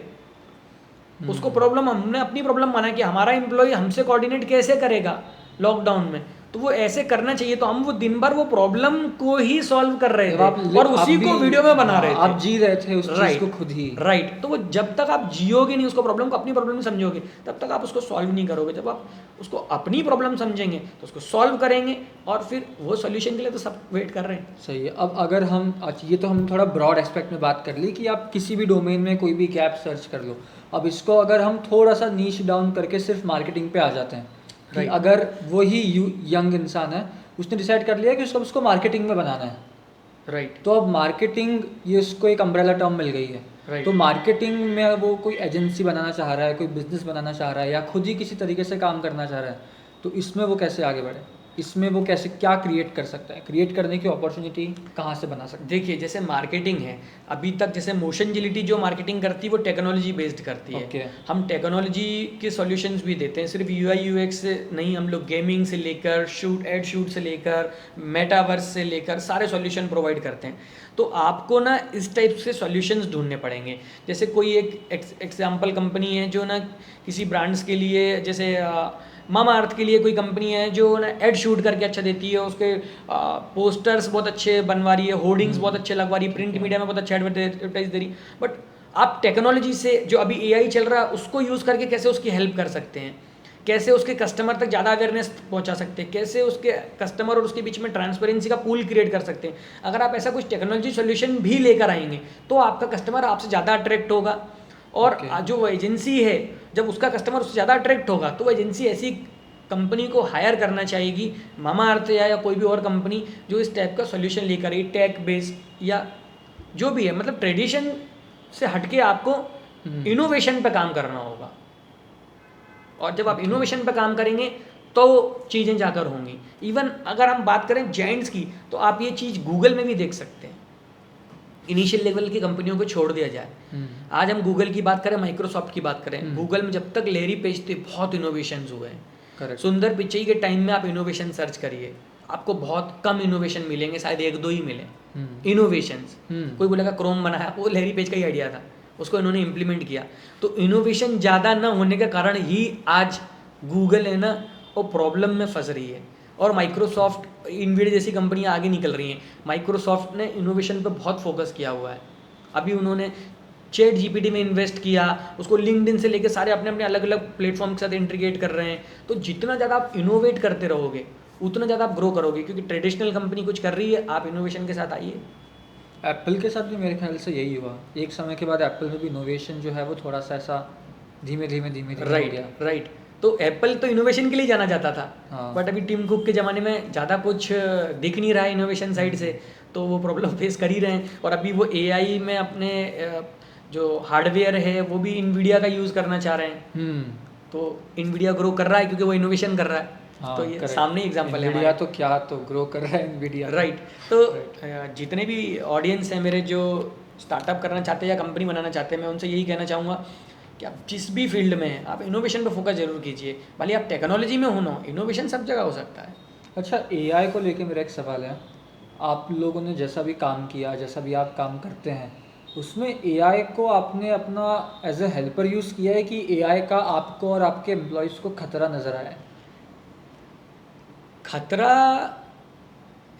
उसको प्रॉब्लम, हमने अपनी प्रॉब्लम माना कि हमारा एम्प्लॉय हमसे कोऑर्डिनेट कैसे करेगा लॉकडाउन में, तो वो ऐसे करना चाहिए। तो हम वो दिन भर वो प्रॉब्लम को ही सॉल्व कर रहे थे और उसी को वीडियो में बना रहे थे। आप जी रहे थे उस चीज को खुद ही। राइट। तो वो जब तक आप जियोगे नहीं, उसको प्रॉब्लम को अपनी प्रॉब्लम नहीं समझोगे, तब तक आप उसको सॉल्व नहीं करोगे। जब आप उसको अपनी प्रॉब्लम समझेंगे तो उसको सॉल्व करेंगे और फिर वो सोल्यूशन के लिए तो सब वेट कर रहे हैं। सही है। अब अगर हम ये तो हम थोड़ा ब्रॉड एस्पेक्ट में बात कर ली कि आप किसी भी डोमेन में कोई भी गैप सर्च कर लो। अब इसको अगर हम थोड़ा सा नीच डाउन करके सिर्फ मार्केटिंग पे आ जाते हैं कि अगर वही यंग इंसान है, उसने डिसाइड कर लिया कि उसको मार्केटिंग में बनाना है, राइट तो अब मार्केटिंग, ये उसको एक अम्ब्रेला टर्म मिल गई है। Right. तो मार्केटिंग में वो कोई एजेंसी बनाना चाह रहा है, कोई बिजनेस बनाना चाह रहा है, या खुद ही किसी तरीके से काम करना चाह रहा है, तो इसमें वो कैसे आगे बढ़े, इसमें वो कैसे क्या क्रिएट कर सकता है, क्रिएट करने की अपॉर्चुनिटी कहाँ से बना सकता देखिए जैसे मार्केटिंग है, अभी तक जैसे मोशन जिलिटी जो मार्केटिंग करती है वो टेक्नोलॉजी बेस्ड करती है। Okay. हम टेक्नोलॉजी के सॉल्यूशंस भी देते हैं, सिर्फ यूआई यूएक्स से नहीं, हम लोग गेमिंग से लेकर एड शूट से लेकर मेटावर्स से लेकर सारे सॉल्यूशन प्रोवाइड करते हैं। तो आपको ना इस टाइप से सॉल्यूशंस ढूंढने पड़ेंगे। जैसे कोई एक एग्जाम्पल कंपनी है जो ना किसी ब्रांड्स के लिए, जैसे मामा अर्थ के लिए कोई कंपनी है जो ना एड शूट करके अच्छा देती है, उसके पोस्टर्स बहुत अच्छे बनवा रही है, होर्डिंग्स बहुत अच्छे लगवा रही है, प्रिंट मीडिया में बहुत अच्छा एडवर्टाइज दे रही है। बट आप टेक्नोलॉजी से, जो अभी एआई चल रहा है, उसको यूज़ करके कैसे उसकी हेल्प कर सकते हैं, कैसे उसके कस्टमर तक ज़्यादा अवेयरनेस पहुंचा सकते हैं, कैसे उसके कस्टमर और उसके बीच में ट्रांसपेरेंसी का पूल क्रिएट कर सकते हैं। अगर आप ऐसा कुछ टेक्नोलॉजी सॉल्यूशन भी लेकर आएंगे तो आपका कस्टमर आपसे ज़्यादा अट्रैक्ट होगा, और जो वो एजेंसी है, जब उसका कस्टमर उससे ज़्यादा अट्रैक्ट होगा तो वो एजेंसी ऐसी कंपनी को हायर करना चाहेगी, मामा अर्थ या कोई भी और कंपनी जो इस टाइप का सॉल्यूशन लेकर आई, टेक बेस्ड या जो भी है, मतलब ट्रेडिशन से हटके आपको इनोवेशन पे काम करना होगा। और जब आप इनोवेशन पे काम करेंगे तो चीज़ें जाकर होंगी। इवन अगर हम बात करें जायंट्स की, तो आप ये चीज़ गूगल में भी देख सकते हैं। इनिशियल लेवल की कंपनियों को छोड़ दिया जाए, आज हम गूगल की बात करें, माइक्रोसॉफ्ट की बात करें, गूगल में जब तक लेरी पेज थे बहुत इनोवेशन हुए हैं। सुंदर पिचई के टाइम में आप इनोवेशन सर्च करिए, आपको बहुत कम इनोवेशन मिलेंगे, शायद एक दो ही मिले इनोवेशंस। कोई बोलेगा क्रोम बनाया, वो लेरी पेज का ही आइडिया था, उसको इन्होंने इम्प्लीमेंट किया। तो इनोवेशन ज़्यादा ना होने के कारण ही आज गूगल है ना वो प्रॉब्लम में फंस रही है, और माइक्रोसॉफ्ट, इनविड जैसी कंपनियां आगे निकल रही हैं। माइक्रोसॉफ्ट ने इनोवेशन पे बहुत फोकस किया हुआ है। अभी उन्होंने चैट जीपीटी में इन्वेस्ट किया, उसको लिंक्डइन से लेकर सारे अपने अपने अलग अलग प्लेटफॉर्म के साथ इंटीग्रेट कर रहे हैं। तो जितना ज़्यादा आप इनोवेट करते रहोगे उतना ज़्यादा आप ग्रो करोगे, क्योंकि ट्रेडिशनल कंपनी कुछ कर रही है, आप इनोवेशन के साथ आइए। एप्पल के साथ भी मेरे ख्याल से यही हुआ, एक समय के बाद एप्पल में भी इनोवेशन जो है वो थोड़ा सा ऐसा धीमे धीमे हो गया। राइट। तो एप्पल तो इनोवेशन के लिए जाना जाता था, हाँ। बट अभी टिम कुक के ज़माने में ज़्यादा कुछ दिख नहीं रहा है इनोवेशन साइड से, तो वो प्रॉब्लम फेस कर ही रहे हैं। और अभी वो एआई में अपने जो हार्डवेयर है वो भी इनवीडिया का यूज़ करना चाह रहे हैं। तो इनवीडिया ग्रो कर रहा है क्योंकि वो इनोवेशन कर रहा है। हाँ, तो ये सामने एग्जांपल है Nvidia, तो क्या तो ग्रो कर रहा है Nvidia। राइट। तो जितने भी ऑडियंस हैं मेरे जो स्टार्टअप करना चाहते हैं या कंपनी बनाना चाहते हैं, मैं उनसे यही कहना चाहूँगा कि आप जिस भी फील्ड में हैं आप इनोवेशन पे फोकस जरूर कीजिए। भले आप टेक्नोलॉजी में हो ना, इनोवेशन सब जगह हो सकता है। अच्छा, एआई को लेके मेरा एक सवाल है, आप लोगों ने जैसा भी काम किया, जैसा भी आप काम करते हैं, उसमें एआई को आपने अपना एज ए हेल्पर यूज़ किया है कि एआई का आपको और आपके एम्प्लॉयज़ को खतरा नज़र आया है? खतरा,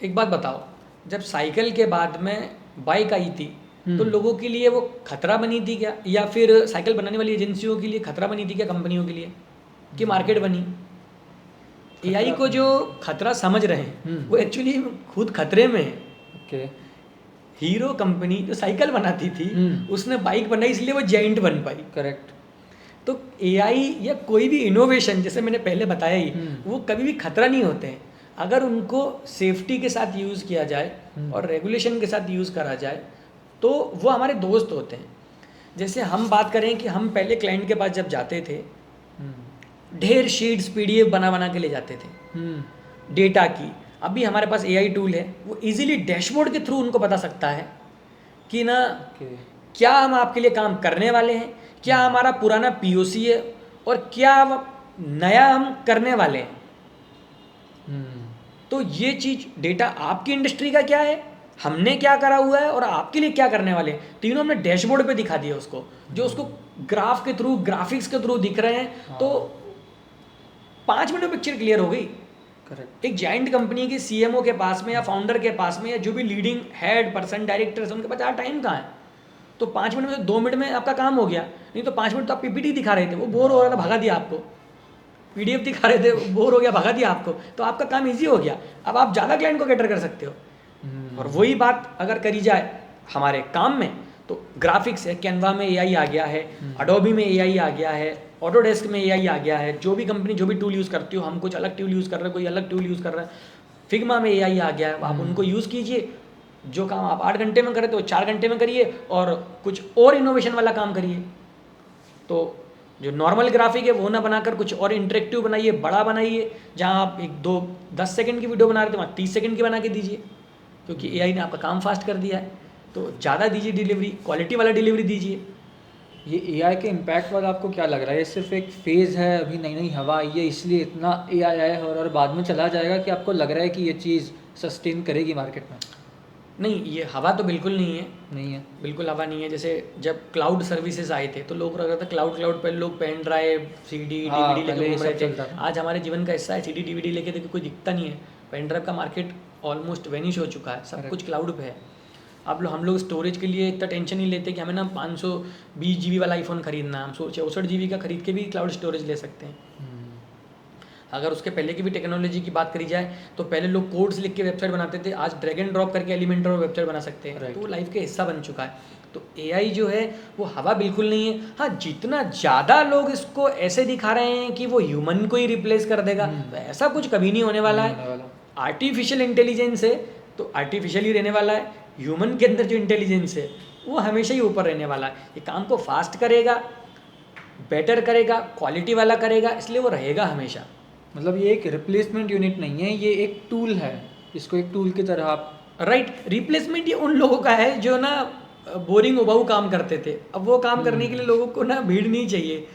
एक बात बताओ, जब साइकिल के बाद में बाइक आई थी तो लोगों के लिए वो खतरा बनी थी क्या, या फिर साइकिल बनाने वाली एजेंसियों के लिए खतरा बनी थी क्या, कंपनियों के लिए, कि मार्केट बनी? एआई को जो खतरा समझ रहे हैं वो एक्चुअली खुद खतरे में है। ओके। हीरो कंपनी जो साइकिल बनाती थी उसने बाइक बनाई, इसलिए वो जायंट बन पाई। करेक्ट। तो एआई या कोई भी इनोवेशन, जैसे मैंने पहले बताया ही, वो कभी भी खतरा नहीं होते हैं अगर उनको सेफ्टी के साथ यूज़ किया जाए और रेगुलेशन के साथ यूज़ करा जाए तो वो हमारे दोस्त होते हैं। जैसे हम बात करें कि हम पहले क्लाइंट के पास जब जाते थे, ढेर शीट्स पीडीएफ बना बना के ले जाते थे डेटा की। अभी हमारे पास एआई टूल है, वो इजीली डैशबोर्ड के थ्रू उनको बता सकता है कि ना क्या हम आपके लिए काम करने वाले हैं, क्या हमारा पुराना पीओसी है और क्या नया हम करने वाले हैं। तो ये चीज़, डेटा आपकी इंडस्ट्री का क्या है, हमने क्या करा हुआ है और आपके लिए क्या करने वाले हैं, तीनों हमने डैशबोर्ड पे दिखा दिया उसको, जो उसको ग्राफ के थ्रू, ग्राफिक्स के थ्रू दिख रहे हैं। तो 5 मिनट में पिक्चर क्लियर हो गई। करेक्ट। एक जाइंट कंपनी के सीएमओ के पास में या फाउंडर के पास में या जो भी लीडिंग हेड पर्सन, डायरेक्टर्स, उनके पास टाइम कहाँ है? तो 5 मिनट में, 2 मिनट में आपका काम हो गया। नहीं तो 5 मिनट तो आप पीपीटी दिखा रहे थे, वो बोर हो रहा था, भगा दिया आपको। पीडीएफ दिखा रहे थे, बोर हो गया, भगा दिया आपको। तो आपका काम इजी हो गया, अब आप ज़्यादा क्लाइंट को कैटर कर सकते हो। और वही बात अगर करी जाए हमारे काम में, तो ग्राफिक्स है, कैनवा में एआई आ गया है, अडोबी में एआई आ गया है, ऑटोडेस्क में एआई आ गया है। जो भी कंपनी जो भी टूल यूज़ करती हो, हम कुछ अलग टूल यूज़ कर रहे हैं, कोई अलग टूल यूज़ कर रहा है, फिग्मा में एआई आ गया है, आप उनको यूज़ कीजिए, जो काम आप 8 घंटे में करे तो 4 घंटे में करिए और कुछ और इनोवेशन वाला काम करिए। तो जो नॉर्मल ग्राफिक है वो ना बनाकर कुछ और इंटरेक्टिव बनाइए, बड़ा बनाइए। जहाँ आप 10 सेकंड की वीडियो बना रहे थे वहाँ 30 सेकंड की बना के दीजिए, क्योंकि एआई ने आपका काम फास्ट कर दिया है। तो ज़्यादा दीजिए डिलीवरी, क्वालिटी वाला डिलीवरी दीजिए। ये एआई के इम्पैक्ट वाला आपको क्या लग रहा है? ये सिर्फ एक फेज़ है, अभी नई नई हवा आई है इसलिए इतना एआई आया है और बाद में चला जाएगा, कि आपको लग रहा है कि ये चीज़ सस्टेन करेगी मार्केट में? नहीं, ये हवा तो बिल्कुल नहीं है, नहीं है। बिल्कुल हवा नहीं है। जैसे जब क्लाउड सर्विसेज आए थे तो लोग लग रहा था क्लाउड पे लोग पेन ड्राइव, सीडी, हाँ, डीवीडी पहले लेके ये घूम रहे सब थे। चलता था। आज हमारे जीवन का हिस्सा है। सीडी डीवीडी लेके देखो कोई दिखता नहीं है। पेन ड्राइव का मार्केट ऑलमोस्ट वेनिश हो चुका है, सब Correct. कुछ क्लाउड पे है। अब हम लोग स्टोरेज के लिए इतना टेंशन नहीं लेते कि हमें ना 520 जीबी वाला आईफोन खरीदना है। हम 64 जीबी का खरीद के भी क्लाउड स्टोरेज ले सकते हैं। अगर उसके पहले की भी टेक्नोलॉजी की बात करी जाए तो पहले लोग कोड्स लिख के वेबसाइट बनाते थे, आज ड्रैग एंड ड्रॉप करके एलिमेंटर और वेबसाइट बना सकते हैं। Right. तो वो लाइफ का हिस्सा बन चुका है। तो एआई जो है वो हवा बिल्कुल नहीं है। हाँ, जितना ज़्यादा लोग इसको ऐसे दिखा रहे हैं कि वो ह्यूमन को ही रिप्लेस कर देगा, तो ऐसा कुछ कभी नहीं होने वाला है। आर्टिफिशियल इंटेलिजेंस है तो आर्टिफिशियल ही रहने वाला है। ह्यूमन के अंदर जो इंटेलिजेंस है वो हमेशा ही ऊपर रहने वाला है। ये काम को फास्ट करेगा, बेटर करेगा, क्वालिटी वाला करेगा, इसलिए वो रहेगा हमेशा। मतलब ये एक रिप्लेसमेंट यूनिट नहीं है, ये एक टूल है। इसको एक टूल की तरह आप राइट, रिप्लेसमेंट ये उन लोगों का है जो ना बोरिंग उबाऊ काम करते थे। अब वो काम करने के लिए लोगों को ना भीड़ नहीं चाहिए।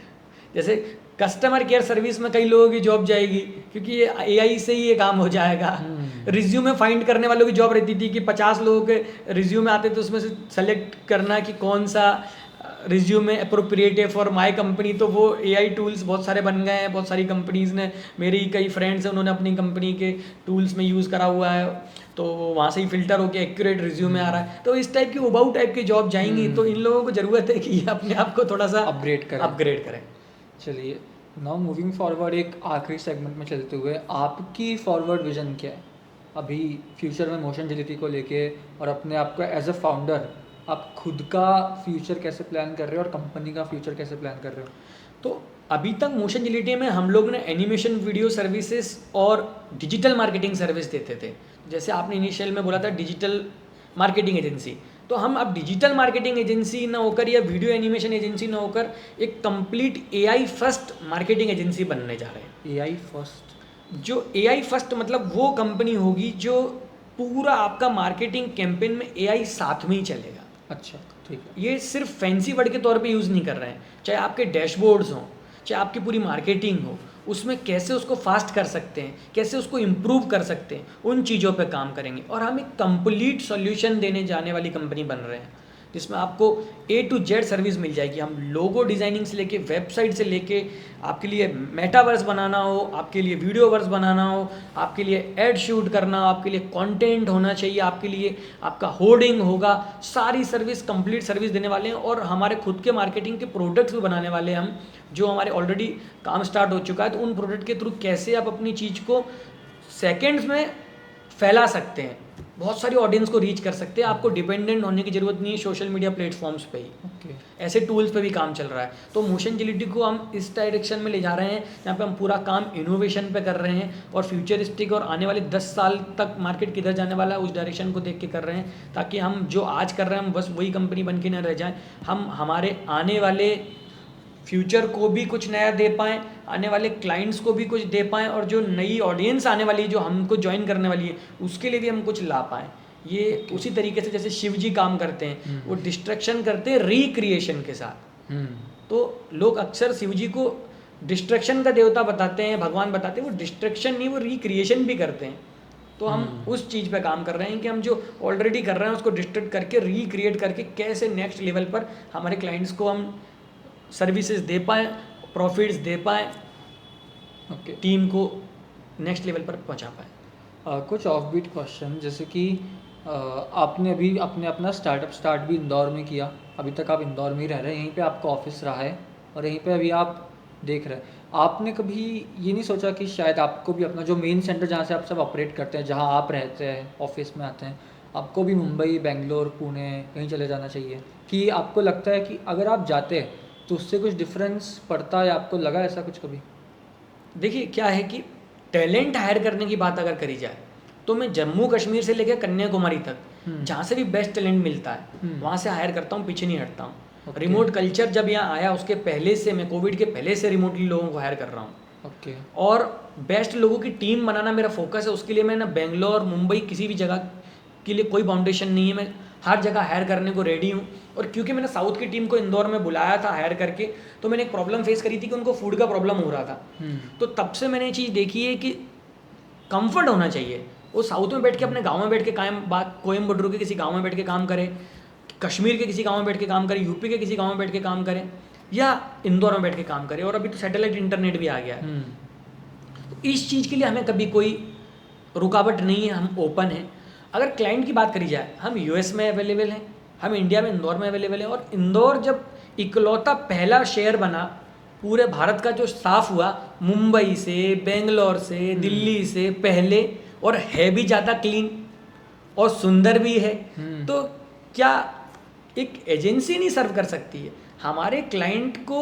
जैसे कस्टमर केयर सर्विस में कई लोगों की जॉब जाएगी क्योंकि ये एआई से ही ये काम हो जाएगा। रिज्यूमे फाइंड करने वालों की जॉब रहती थी कि 50 लोगों के रिज्यूमे आते थे, उसमें से सेलेक्ट करना कि कौन सा रिज्यूमे अप्रोप्रिएट है फॉर माय कंपनी। तो वो एआई टूल्स बहुत सारे बन गए हैं। बहुत सारी कंपनीज़ ने, मेरी कई फ्रेंड्स हैं उन्होंने अपनी कंपनी के टूल्स में यूज़ करा हुआ है, तो वहाँ से ही फिल्टर होकर एक्यूरेट रिज्यूमे आ रहा है। तो इस टाइप की उबाऊ टाइप की जॉब जाएंगी। तो इन लोगों को ज़रूरत है कि ये अपने आप को थोड़ा सा अपग्रेड करें। चलिए, नाउ मूविंग फॉरवर्ड, एक आखिरी सेगमेंट में चलते हुए, आपकी फॉरवर्ड विजन क्या है अभी फ्यूचर में मोशन एजिलिटी को लेके, और अपने आप को एज अ फाउंडर आप खुद का फ्यूचर कैसे प्लान कर रहे हो और कंपनी का फ्यूचर कैसे प्लान कर रहे हो? तो अभी तक मोशन एजिलिटी में हम लोग ने एनिमेशन वीडियो सर्विसेज और डिजिटल मार्केटिंग सर्विस देते थे। जैसे आपने इनिशियल में बोला था डिजिटल मार्केटिंग एजेंसी, तो हम अब डिजिटल मार्केटिंग एजेंसी ना होकर या वीडियो एनिमेशन एजेंसी ना होकर एक complete AI first marketing agency बनने जा रहे हैं। AI first? जो एआई फर्स्ट मतलब वो कंपनी होगी जो पूरा आपका मार्केटिंग कैंपेन में एआई साथ में ही चलेगा। अच्छा, ठीक है। ये सिर्फ फैंसी वर्ड के तौर पे यूज़ नहीं कर रहे हैं। चाहे आपके डैशबोर्ड्स हों, चाहे आपकी पूरी मार्केटिंग हो, उसमें कैसे उसको फास्ट कर सकते हैं, कैसे उसको इम्प्रूव कर सकते हैं, उन चीज़ों पे काम करेंगे। और हम एक कंप्लीट सॉल्यूशन देने जाने वाली कंपनी बन रहे हैं जिसमें आपको A to Z सर्विस मिल जाएगी। हम लोगो डिज़ाइनिंग से लेके वेबसाइट से लेके आपके लिए मेटावर्स बनाना हो, आपके लिए वीडियोवर्स बनाना हो, आपके लिए एड शूट करना हो, आपके लिए कंटेंट होना चाहिए, आपके लिए आपका होर्डिंग होगा, सारी सर्विस कंप्लीट सर्विस देने वाले हैं। और हमारे खुद के मार्केटिंग के प्रोडक्ट्स भी बनाने वाले हैं हम, जो हमारे ऑलरेडी काम स्टार्ट हो चुका है। तो उन प्रोडक्ट के थ्रू कैसे आप अपनी चीज़ को सेकेंड्स में फैला सकते हैं, बहुत सारी ऑडियंस को रीच कर सकते हैं। आपको डिपेंडेंट होने की ज़रूरत नहीं है सोशल मीडिया प्लेटफॉर्म्स पे ही। ऐसे टूल्स पे भी काम चल रहा है। तो मोशन एजिलिटी को हम इस डायरेक्शन में ले जा रहे हैं जहाँ पे हम पूरा काम इनोवेशन पे कर रहे हैं और फ्यूचरिस्टिक और आने वाले 10 साल तक मार्केट किधर जाने वाला है उस डायरेक्शन को देख के कर रहे हैं, ताकि हम जो आज कर रहे हैं हम बस वही कंपनी बन के न रह जाएँ। हम हमारे आने वाले फ्यूचर को भी कुछ नया दे पाएँ, आने वाले क्लाइंट्स को भी कुछ दे पाएँ, और जो नई ऑडियंस आने वाली है जो हमको ज्वाइन करने वाली है उसके लिए भी हम कुछ ला पाएँ। ये उसी तरीके से जैसे शिव जी काम करते हैं, वो डिस्ट्रक्शन करते हैं रिक्रिएशन के साथ। तो लोग अक्सर शिव जी को डिस्ट्रक्शन का देवता बताते हैं, भगवान बताते हैं, वो डिस्ट्रक्शन नहीं, वो रिक्रिएशन भी करते हैं। तो हम उस चीज़ पे काम कर रहे हैं कि हम जो ऑलरेडी कर रहे हैं उसको डिस्ट्रक्ट करके रिक्रिएट करके कैसे नेक्स्ट लेवल पर हमारे क्लाइंट्स को हम सर्विसेज दे पाएँ, प्रॉफिट्स दे पाएँ, टीम को नेक्स्ट लेवल पर पहुंचा पाएँ। कुछ ऑफ बीट क्वेश्चन, जैसे कि आपने अभी अपना स्टार्टअप स्टार्ट भी इंदौर में किया, अभी तक आप इंदौर में ही रह रहे हैं, यहीं पे आपका ऑफिस रहा है और यहीं पे अभी आप देख रहे हैं। आपने कभी ये नहीं सोचा कि शायद आपको भी अपना जो मेन सेंटर जहाँ से आप सब ऑपरेट करते हैं, जहाँ आप रहते हैं, ऑफिस में आते हैं, आपको भी मुंबई, बेंगलोर, पुणे कहीं चले जाना चाहिए? कि आपको लगता है कि अगर आप जाते तो उससे कुछ डिफरेंस पड़ता है? आपको लगा ऐसा कुछ कभी? देखिए क्या है कि टैलेंट हायर करने की बात अगर करी जाए तो मैं जम्मू कश्मीर से लेकर कन्याकुमारी तक जहाँ से भी बेस्ट टैलेंट मिलता है वहाँ से हायर करता हूँ, पीछे नहीं हटता हूँ। Okay. रिमोट कल्चर जब यहाँ आया उसके पहले से, मैं कोविड के पहले से रिमोटली लोगों को हायर कर रहा हूँ। ओके और बेस्ट लोगों की टीम बनाना मेरा फोकस है। उसके लिए मैं ना बेंगलोर, मुंबई, किसी भी जगह के लिए कोई बाउंडेशन नहीं है, मैं हर जगह हायर करने को रेडी हूँ। और क्योंकि मैंने साउथ की टीम को इंदौर में बुलाया था हायर करके, तो मैंने एक प्रॉब्लम फेस करी थी कि उनको फूड का प्रॉब्लम हो रहा था। तो तब से मैंने ये चीज़ देखी है कि कंफर्ट होना चाहिए। वो साउथ में बैठ के, अपने गाँव में बैठ के कोयम्बटूर के किसी गाँव में बैठ के काम करे, कश्मीर के किसी गाँव में बैठ के काम करे, यूपी के किसी गाँव में बैठ के काम करे, या इंदौर में बैठ के काम करे। और अभी तो सैटेलाइट इंटरनेट भी आ गया है। तो इस चीज़ के लिए हमें कभी कोई रुकावट नहीं है, हम ओपन हैं। अगर क्लाइंट की बात करी जाए, हम यूएस में अवेलेबल हैं, हम इंडिया में इंदौर में अवेलेबल हैं। और इंदौर जब इकलौता पहला शहर बना पूरे भारत का जो साफ हुआ, मुंबई से, बेंगलोर से, दिल्ली से पहले, और है भी ज़्यादा क्लीन और सुंदर भी है, तो क्या एक एजेंसी नहीं सर्व कर सकती है? हमारे क्लाइंट को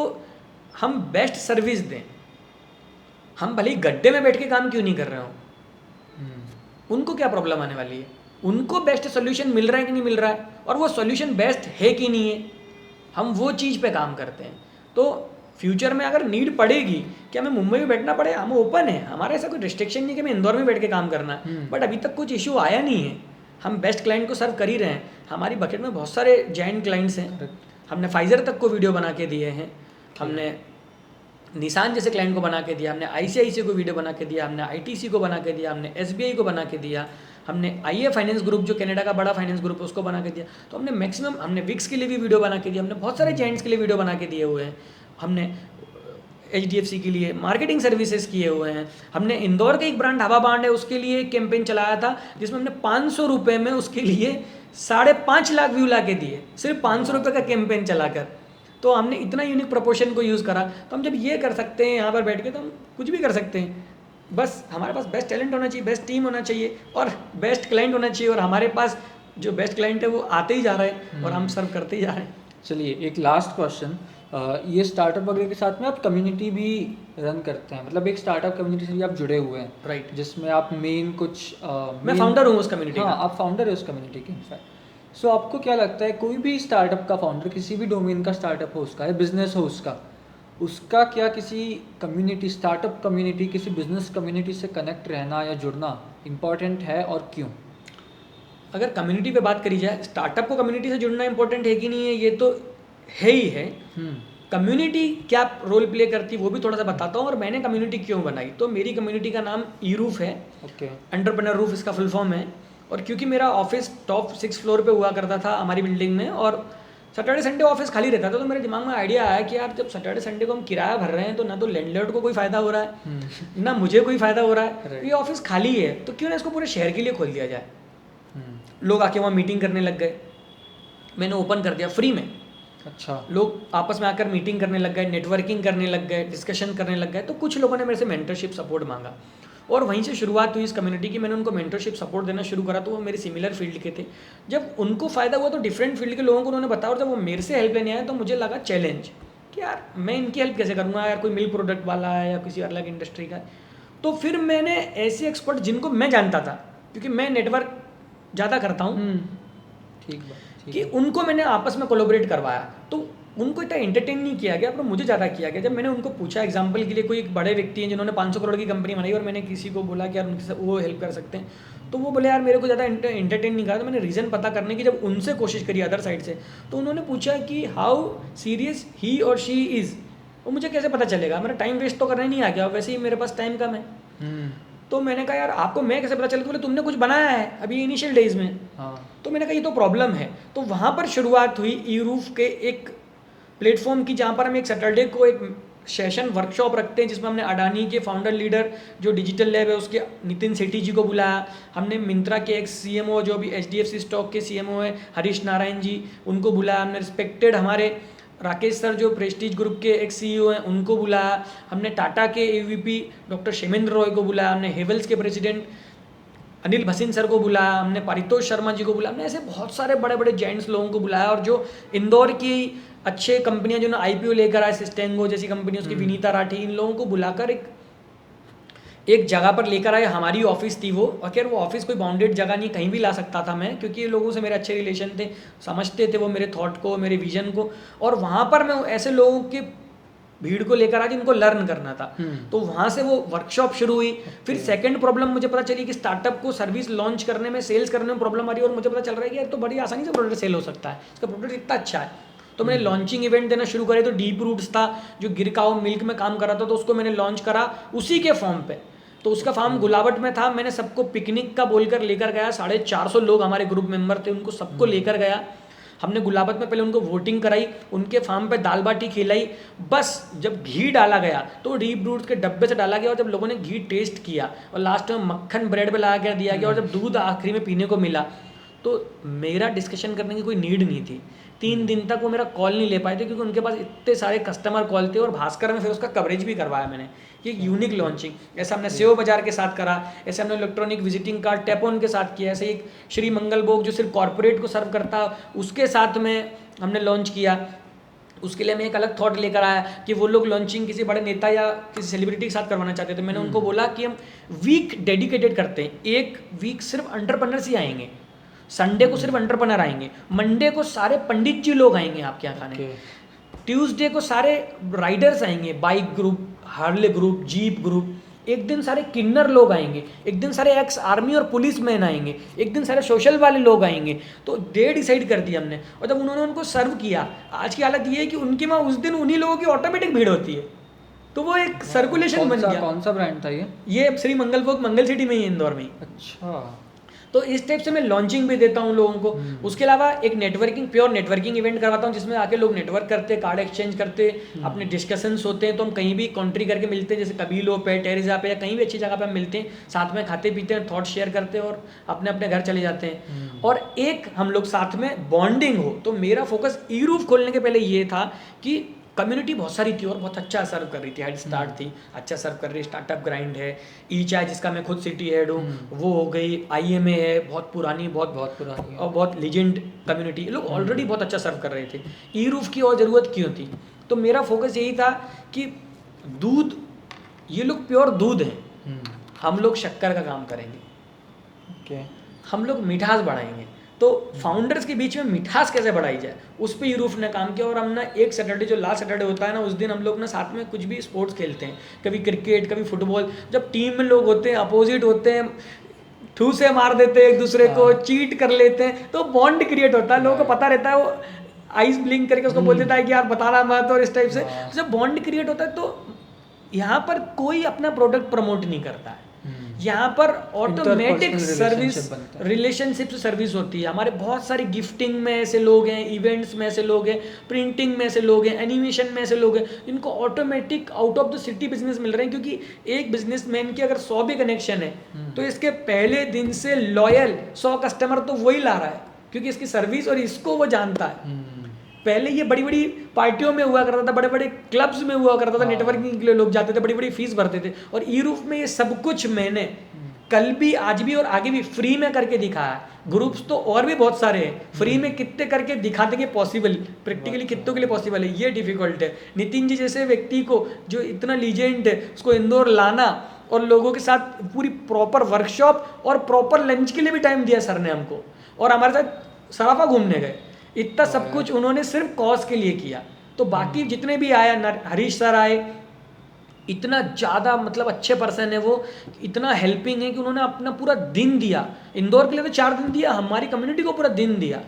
हम बेस्ट सर्विस दें, हम भले ही गड्ढे में बैठ के काम क्यों नहीं कर रहे हो, उनको क्या प्रॉब्लम आने वाली है? उनको बेस्ट सोल्यूशन मिल रहा है कि नहीं मिल रहा है, और वो सोल्यूशन बेस्ट है कि नहीं है, हम वो चीज़ पे काम करते हैं। तो फ्यूचर में अगर नीड पड़ेगी कि हमें मुंबई में बैठना पड़े, हम ओपन है, हमारा ऐसा कोई रिस्ट्रिक्शन नहीं कि हमें इंदौर में बैठ के काम करना है। बट अभी तक कुछ इशू आया नहीं है, हम बेस्ट क्लाइंट को सर्व कर ही रहे हैं। हमारी बकेट में बहुत सारे जैंट क्लाइंट्स हैं, हमने फाइजर तक को वीडियो बना के दिए हैं, हमने निशान जैसे क्लाइंट को बना के दिया, हमने आईसीआईसीआई को वीडियो बना के दिया, हमने आईटीसी को बना के दिया, हमने एसबीआई को बना के दिया, हमने आईए फाइनेंस ग्रुप जो कनाडा का बड़ा फाइनेंस ग्रुप है उसको बना के दिया। तो हमने मैक्सिमम, हमने विक्स के लिए भी वीडियो बना के दिया, हमने बहुत सारे जैंट्स के लिए वीडियो बना के दिए हुए हैं, हमने HDFC के लिए मार्केटिंग सर्विसेज किए हुए हैं, हमने इंदौर का एक ब्रांड हवा ब्रांड है उसके लिए एक कैंपेन चलाया था जिसमें हमने 500 रुपये में उसके लिए 5.5 लाख व्यू ला के दिए, सिर्फ 500 रुपये का कैंपेन चलाकर। तो हमने इतना यूनिक प्रोपोर्शन को यूज़ करा। तो हम जब ये कर सकते हैं यहाँ पर बैठ के, तो हम कुछ भी कर सकते हैं। बस हमारे पास बेस्ट टैलेंट होना चाहिए, बेस्ट टीम होना चाहिए, और बेस्ट क्लाइंट होना चाहिए। और हमारे पास जो बेस्ट क्लाइंट है वो आते ही जा रहे हैं और हम सर्व करते ही जा रहे हैं। चलिए एक लास्ट क्वेश्चन, ये स्टार्टअप वगैरह के साथ में आप कम्युनिटी भी रन करते हैं, मतलब एक स्टार्टअप कम्युनिटी से भी आप जुड़े हुए हैं, राइट? जिसमें आप मेन कुछ मैं फाउंडर हूँ उस कम्युनिटी का। हाँ, आप फाउंडर है उस कम्युनिटी के। इनफैक्ट सो आपको क्या लगता है, कोई भी स्टार्टअप का फाउंडर, किसी भी डोमेन का स्टार्टअप हो उसका, या बिजनेस हो उसका क्या किसी कम्युनिटी, स्टार्टअप कम्युनिटी, किसी बिजनेस कम्युनिटी से कनेक्ट रहना या जुड़ना इम्पॉर्टेंट है, और क्यों? अगर कम्युनिटी पे बात करी जाए, स्टार्टअप को कम्युनिटी से जुड़ना इंपॉर्टेंट है कि नहीं है, ये तो है ही है। कम्युनिटी क्या रोल प्ले करती है वो भी थोड़ा सा बताता हूँ, और मैंने कम्युनिटी क्यों बनाई। तो मेरी कम्युनिटी का नाम ई-रूफ है। ओके। एंटरप्रेन्योर रूफ इसका फुल फॉर्म है। और क्योंकि मेरा ऑफिस टॉप 6 फ्लोर पे हुआ करता था हमारी बिल्डिंग में, और सैटरडे संडे ऑफिस खाली रहता था, तो मेरे दिमाग में आइडिया आया कि यार जब सैटरडे संडे को हम किराया भर रहे हैं, तो ना तो लैंडलॉर्ड को कोई फ़ायदा हो रहा है, ना मुझे कोई फ़ायदा हो रहा है। ये ऑफिस खाली है, तो क्यों ना इसको पूरे शहर के लिए खोल दिया जाए। लोग आके वहाँ मीटिंग करने लग गए, मैंने ओपन कर दिया फ्री में। अच्छा। लोग आपस में आकर मीटिंग करने लग गए, नेटवर्किंग करने लग गए, डिस्कशन करने लग गए। तो कुछ लोगों ने मेरे से मेंटरशिप सपोर्ट मांगा, और वहीं से शुरुआत हुई इस कम्युनिटी की। मैंने उनको मेंटरशिप सपोर्ट देना शुरू करा, तो वो मेरे सिमिलर फील्ड के थे। जब उनको फ़ायदा हुआ तो डिफरेंट फील्ड के लोगों को उन्होंने बताया, और जब वो मेरे से हेल्प लेने आए तो मुझे लगा चैलेंज कि यार मैं इनकी हेल्प कैसे करूँगा, यार कोई मिल्क प्रोडक्ट वाला है या किसी अलग इंडस्ट्री का है। तो फिर मैंने ऐसे एक्सपर्ट जिनको मैं जानता था, क्योंकि मैं नेटवर्क ज़्यादा करता हूँ, ठीक बात, कि उनको मैंने आपस में कोलैबोरेट करवाया। तो उनको इतना एंटरटेन नहीं किया गया, पर मुझे ज़्यादा किया गया। जब मैंने उनको पूछा, एग्जांपल के लिए कोई एक बड़े व्यक्ति हैं जिन्होंने 500 करोड़ की कंपनी बनाई, और मैंने किसी को बोला कि यार उनके साथ वो हेल्प कर सकते हैं, तो वो बोले यार मेरे को ज़्यादा एंटरटेन नहीं करा। तो मैंने रीज़न पता करने की जब उनसे कोशिश करी अदर साइड से, तो उन्होंने पूछा कि हाउ सीरियस ही और शी इज़। वो मुझे कैसे पता चलेगा, मेरा टाइम वेस्ट तो करने नहीं आ गया, वैसे ही मेरे पास टाइम कम है। तो मैंने कहा यार आपको मैं कैसे पता चले, तो बोले तुमने कुछ बनाया है अभी इनिशियल डेज में। तो मैंने कहा ये तो प्रॉब्लम है। तो वहाँ पर शुरुआत हुई ई-रूफ के एक प्लेटफॉर्म की, जहाँ पर हम एक सैटरडे को एक सेशन वर्कशॉप रखते हैं, जिसमें हमने अडानी के फाउंडर लीडर जो डिजिटल लैब है उसके नितिन सेठी जी को बुलाया। हमने मिंत्रा के एक्स CMO जो भी HDFC स्टॉक के CMO है हरीश नारायण जी, उनको बुलाया। हमने रिस्पेक्टेड हमारे राकेश सर जो प्रेस्टीज ग्रुप के एक्स CEO हैं उनको बुलाया। हमने टाटा के AVP डॉक्टर शेमेंद्र रॉय को बुलाया। हमने हेवल्स के प्रेसिडेंट अनिल भसीन सर को बुलाया। हमने पारितोष शर्मा जी को बुलाया। हमने ऐसे बहुत सारे बड़े बड़े जेंट्स लोगों को बुलाया, और जो इंदौर की अच्छे कंपनियां जो ना IPO लेकर आए, सिस्टेंगो जैसी कंपनी, उसकी विनीता राठी, इन लोगों को बुलाकर एक जगह पर लेकर आए, हमारी ऑफिस थी वो, और खैर वो ऑफिस कोई बाउंडेड जगह नहीं, कहीं भी ला सकता था मैं, क्योंकि ये लोगों से मेरे अच्छे रिलेशन थे, समझते थे वो मेरे थॉट को, मेरे विजन को, और वहाँ पर मैं ऐसे लोगों के भीड़ को लेकर आ जिनको लर्न करना था। तो वहाँ से वो वर्कशॉप शुरू हुई। फिर सेकंड प्रॉब्लम मुझे पता चली कि स्टार्टअप को सर्विस लॉन्च करने में, सेल्स करने में प्रॉब्लम आ रही है, और मुझे पता चल रहा है कि यार तो बड़ी आसानी से प्रोडक्ट सेल हो सकता है, इसका प्रोडक्ट इतना अच्छा है। तो मैंने लॉन्चिंग इवेंट देना शुरू करे, तो डीप रूट्स था जो गिरकाओ मिल्क में काम कर रहा था, तो उसको मैंने लॉन्च करा उसी के फॉर्म पे। तो उसका फार्म गुलाबट में था, मैंने सबको पिकनिक का बोलकर लेकर गया, 450 लोग हमारे ग्रुप मेंबर थे, उनको सबको लेकर गया। हमने गुलाबत में पहले उनको वोटिंग कराई, उनके फार्म पे दाल बाटी खिलाई। बस जब घी डाला गया तो डीप रूट्स के डब्बे से डाला गया, और जब लोगों ने घी टेस्ट किया और लास्ट में मक्खन ब्रेड पे लगा कर दिया गया, और जब दूध आखिरी में पीने को मिला, तो मेरा डिस्कशन करने की कोई नीड नहीं थी। 3 दिन तक वो मेरा कॉल नहीं ले पाए थे, क्योंकि उनके पास इतने सारे कस्टमर कॉल थे, और भास्कर में फिर उसका कवरेज भी करवाया मैंने कि एक यूनिक लॉन्चिंग। ऐसा हमने सेव बाजार के साथ करा, ऐसे हमने इलेक्ट्रॉनिक विजिटिंग कार्ड टैपोन के साथ किया, ऐसे एक श्री मंगल भोग जो सिर्फ कॉर्पोरेट को सर्व करता उसके साथ में हमने लॉन्च किया। उसके लिए मैं एक अलग थॉट लेकर आया कि वो लोग लॉन्चिंग किसी बड़े नेता या किसी सेलिब्रिटी के साथ करवाना चाहते थे। मैंने उनको बोला कि हम वीक डेडिकेटेड करते हैं, एक वीक सिर्फ एंटरप्रेन्योर्स ही आएंगे, संडे को सिर्फ एंटरप्रेन्योर आएंगे, मंडे को सारे पंडित जी लोग आएंगे आपके यहाँ खाने, ट्यूसडे को सारे राइडर्स आएंगे, bike group, Harley group, jeep group, एक दिन सारे किन्नर लोग आएंगे, एक दिन सारे एक्स आर्मी और पुलिस मैन आएंगे, एक दिन सारे सोशल वाले लोग आएंगे। तो डे डिसाइड कर दिया हमने, और जब उन्होंने उनको सर्व किया, आज की हालत ये है कि उनके वहाँ उस दिन उन्हीं लोगों की ऑटोमेटिक भीड़ होती है, तो वो एक सर्कुलेशन बन गया। कौन सा ब्रांड था ये श्री मंगल भोग मंगल सिटी में ही, इंदौर में ही। अच्छा। तो इस टाइप से मैं लॉन्चिंग भी देता हूँ लोगों को। उसके अलावा एक नेटवर्किंग, प्योर नेटवर्किंग इवेंट करवाता हूँ, जिसमें आके लोग नेटवर्क करते, कार्ड एक्सचेंज करते, अपने डिस्कशंस होते हैं। तो हम कहीं भी कंट्री करके मिलते हैं, जैसे कबीलो पे, टेरेजा पे, या कहीं भी अच्छी जगह पे हम मिलते हैं, साथ में खाते पीते हैं, थॉट शेयर करते हैं, और अपने अपने घर चले जाते हैं। और एक हम लोग साथ में बॉन्डिंग हो। तो मेरा फोकस ई रूफ खोलने के पहले ये था कि कम्युनिटी बहुत सारी थी और बहुत अच्छा सर्व कर रही थी, हेड स्टार्ट थी, अच्छा सर्व कर रही, स्टार्टअप ग्राइंड है, ई चाय जिसका मैं खुद सिटी हेड हूँ वो हो गई, IMA है बहुत पुरानी, बहुत पुरानी और बहुत लीजेंड कम्युनिटी, लोग ऑलरेडी बहुत अच्छा सर्व कर रहे थे। ई रूफ की और ज़रूरत क्यों थी? तो मेरा फोकस यही था कि दूध, ये लोग प्योर दूध हैं, हम लोग शक्कर का काम करेंगे, हम लोग मिठास बढ़ाएंगे। तो फाउंडर्स के बीच में मिठास कैसे बढ़ाई जाए, उस पर ई रूफ ने काम किया। और हम ना एक सैटरडे, जो लास्ट सैटरडे होता है ना, उस दिन हम लोग ना साथ में कुछ भी स्पोर्ट्स खेलते हैं, कभी क्रिकेट, कभी फुटबॉल। जब टीम में लोग होते हैं, अपोजिट होते हैं, ठूसे मार देते हैं एक दूसरे को, चीट कर लेते हैं, तो बॉन्ड क्रिएट होता है, लोगों को पता रहता है, वो आइस ब्लिंक करके उसको बोल देता है कि यार बताना मत, और इस टाइप से जब बॉन्ड क्रिएट होता है, तो यहाँ पर कोई अपना प्रोडक्ट प्रमोट नहीं करता है, यहाँ पर ऑटोमेटिक सर्विस, रिलेशनशिप से सर्विस होती है। हमारे बहुत सारे गिफ्टिंग में ऐसे लोग हैं, इवेंट्स में ऐसे लोग हैं, प्रिंटिंग में ऐसे लोग हैं, एनिमेशन में ऐसे लोग हैं, जिनको automatic out of the city business मिल रहे हैं। क्योंकि एक बिजनेसमैन की अगर 100 भी कनेक्शन है, तो इसके पहले दिन से लॉयल 100 कस्टमर तो वही ला रहा है, क्योंकि इसकी सर्विस और इसको वो जानता है। पहले ये बड़ी बड़ी पार्टियों में हुआ करता था, बड़े बड़े क्लब्स में हुआ करता था, नेटवर्किंग के लिए लोग जाते थे, बड़ी बड़ी फीस भरते थे। और ई रूफ में ये सब कुछ मैंने कल भी, आज भी और आगे भी फ्री में करके दिखाया। ग्रुप्स तो और भी बहुत सारे हैं, फ्री में कितने करके दिखा देंगे पॉसिबल, प्रैक्टिकली कितनों के लिए पॉसिबल है, ये डिफिकल्ट है। नितिन जी जैसे व्यक्ति को, जो इतना लीजेंड है, उसको इंदौर लाना और लोगों के साथ पूरी प्रॉपर वर्कशॉप और प्रॉपर लंच के लिए भी टाइम दिया सर ने हमको, और हमारे साथ सराफा घूमने गए। इतना सब कुछ उन्होंने सिर्फ कॉज के लिए किया। तो बाकी जितने भी आया, हरीश सर आए, इतना ज़्यादा मतलब अच्छे पर्सन है वो, इतना हेल्पिंग है कि उन्होंने अपना पूरा दिन दिया। इंदौर के लिए तो 4 दिन दिया, हमारी कम्युनिटी को पूरा दिन दिया,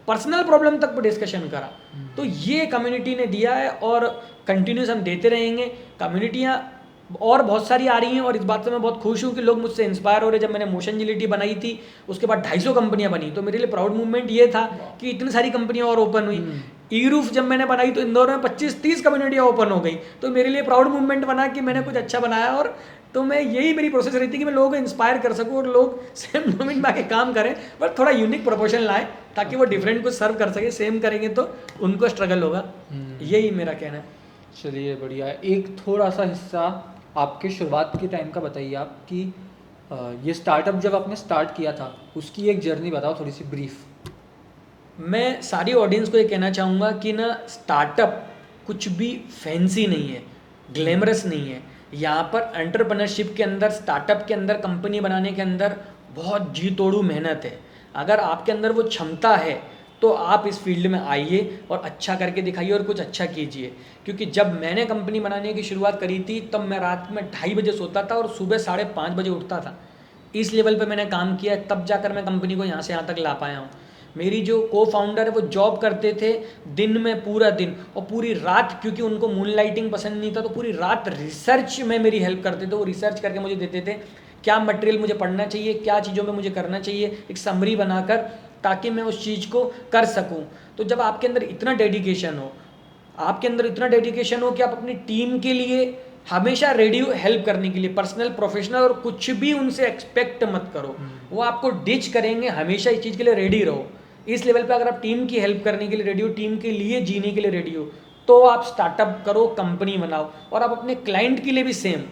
पर्सनल प्रॉब्लम तक पर डिस्कशन करा। तो ये कम्युनिटी ने दिया है, और कंटिन्यूस हम देते रहेंगे। कम्युनिटियाँ और बहुत सारी आ रही हैं, और इस बात से मैं बहुत खुश हूँ कि लोग मुझसे इंस्पायर हो रहे हैं। जब मैंने मोशन एजिलिटी बनाई थी, उसके बाद 250 कंपनियां बनी, तो मेरे लिए प्राउड मूवमेंट ये था कि इतनी सारी कंपनियां और ओपन हुई। ई रूफ जब मैंने बनाई तो इंदौर में 25-30 कम्युनिटियां ओपन हो गई, तो मेरे लिए प्राउड मूवमेंट बना कि मैंने कुछ अच्छा बनाया। और तो मैं यही मेरी प्रोसेस रहती है कि मैं लोगों को इंस्पायर कर सकूँ, और लोग सेम डोमेन में आके काम करें, बट थोड़ा यूनिक प्रोपोर्शन लाएं, ताकि वो डिफरेंट कुछ सर्व कर सके। सेम करेंगे तो उनको स्ट्रगल होगा, यही मेरा कहना है। चलिए बढ़िया है। एक थोड़ा सा हिस्सा आपके शुरुआत के टाइम का बताइए आप, कि ये स्टार्टअप जब आपने स्टार्ट किया था, उसकी एक जर्नी बताओ थोड़ी सी ब्रीफ। मैं सारी ऑडियंस को ये कहना चाहूँगा कि ना, स्टार्टअप कुछ भी फैंसी नहीं है, ग्लैमरस नहीं है। यहाँ पर एंटरप्रेन्योरशिप के अंदर, स्टार्टअप के अंदर, कंपनी बनाने के अंदर बहुत जी तोड़ू मेहनत है। अगर आपके अंदर वो क्षमता है तो आप इस फील्ड में आइए और अच्छा करके दिखाइए और कुछ अच्छा कीजिए। क्योंकि जब मैंने कंपनी बनाने की शुरुआत करी थी तब मैं रात में 2:30 बजे सोता था और सुबह 5:30 बजे उठता था। इस लेवल पे मैंने काम किया है, तब जाकर मैं कंपनी को यहाँ से यहाँ तक ला पाया हूँ। मेरी जो को फाउंडर है वो जॉब करते थे दिन में पूरा दिन और पूरी रात, क्योंकि उनको मून लाइटिंग पसंद नहीं था, तो पूरी रात रिसर्च में मेरी हेल्प करते थे। वो रिसर्च करके मुझे देते थे क्या मटेरियल मुझे पढ़ना चाहिए, क्या चीज़ों में मुझे करना चाहिए, एक समरी बनाकर, ताकि मैं उस चीज़ को कर सकूं। तो जब आपके अंदर इतना डेडिकेशन हो, आपके अंदर इतना डेडिकेशन हो कि आप अपनी टीम के लिए हमेशा रेडी हो हेल्प करने के लिए, पर्सनल प्रोफेशनल, और कुछ भी उनसे एक्सपेक्ट मत करो, वो आपको डिच करेंगे, हमेशा इस चीज़ के लिए रेडी रहो। इस लेवल पे अगर आप टीम की हेल्प करने के लिए रेडी हो, टीम के लिए जीने के लिए रेडी हो, तो आप स्टार्टअप करो, कंपनी बनाओ। और आप अपने क्लाइंट के लिए भी सेम,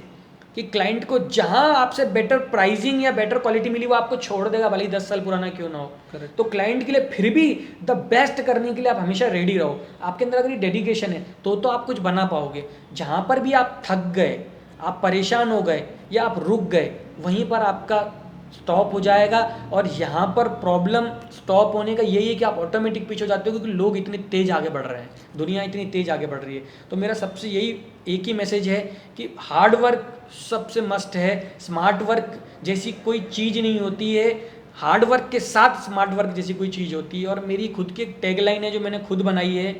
कि क्लाइंट को जहां आपसे बेटर प्राइसिंग या बेटर क्वालिटी मिली वो आपको छोड़ देगा, भले ही 10 साल पुराना क्यों ना हो। Correct. तो क्लाइंट के लिए फिर भी द बेस्ट करने के लिए आप हमेशा रेडी रहो। आपके अंदर अगर ये डेडिकेशन है तो आप कुछ बना पाओगे। जहां पर भी आप थक गए, आप परेशान हो गए या आप रुक गए, वहीं पर आपका स्टॉप हो जाएगा। और यहाँ पर प्रॉब्लम स्टॉप होने का यही है कि आप ऑटोमेटिक पीछे हो जाते हो, क्योंकि लोग इतने तेज आगे बढ़ रहे हैं, दुनिया इतनी तेज आगे बढ़ रही है। तो मेरा सबसे यही एक ही मैसेज है कि हार्ड वर्क सबसे मस्ट है। स्मार्ट वर्क जैसी कोई चीज़ नहीं होती है, हार्ड वर्क के साथ स्मार्ट वर्क जैसी कोई चीज़ होती है। और मेरी खुद की एक टैगलाइन है जो मैंने खुद बनाई है,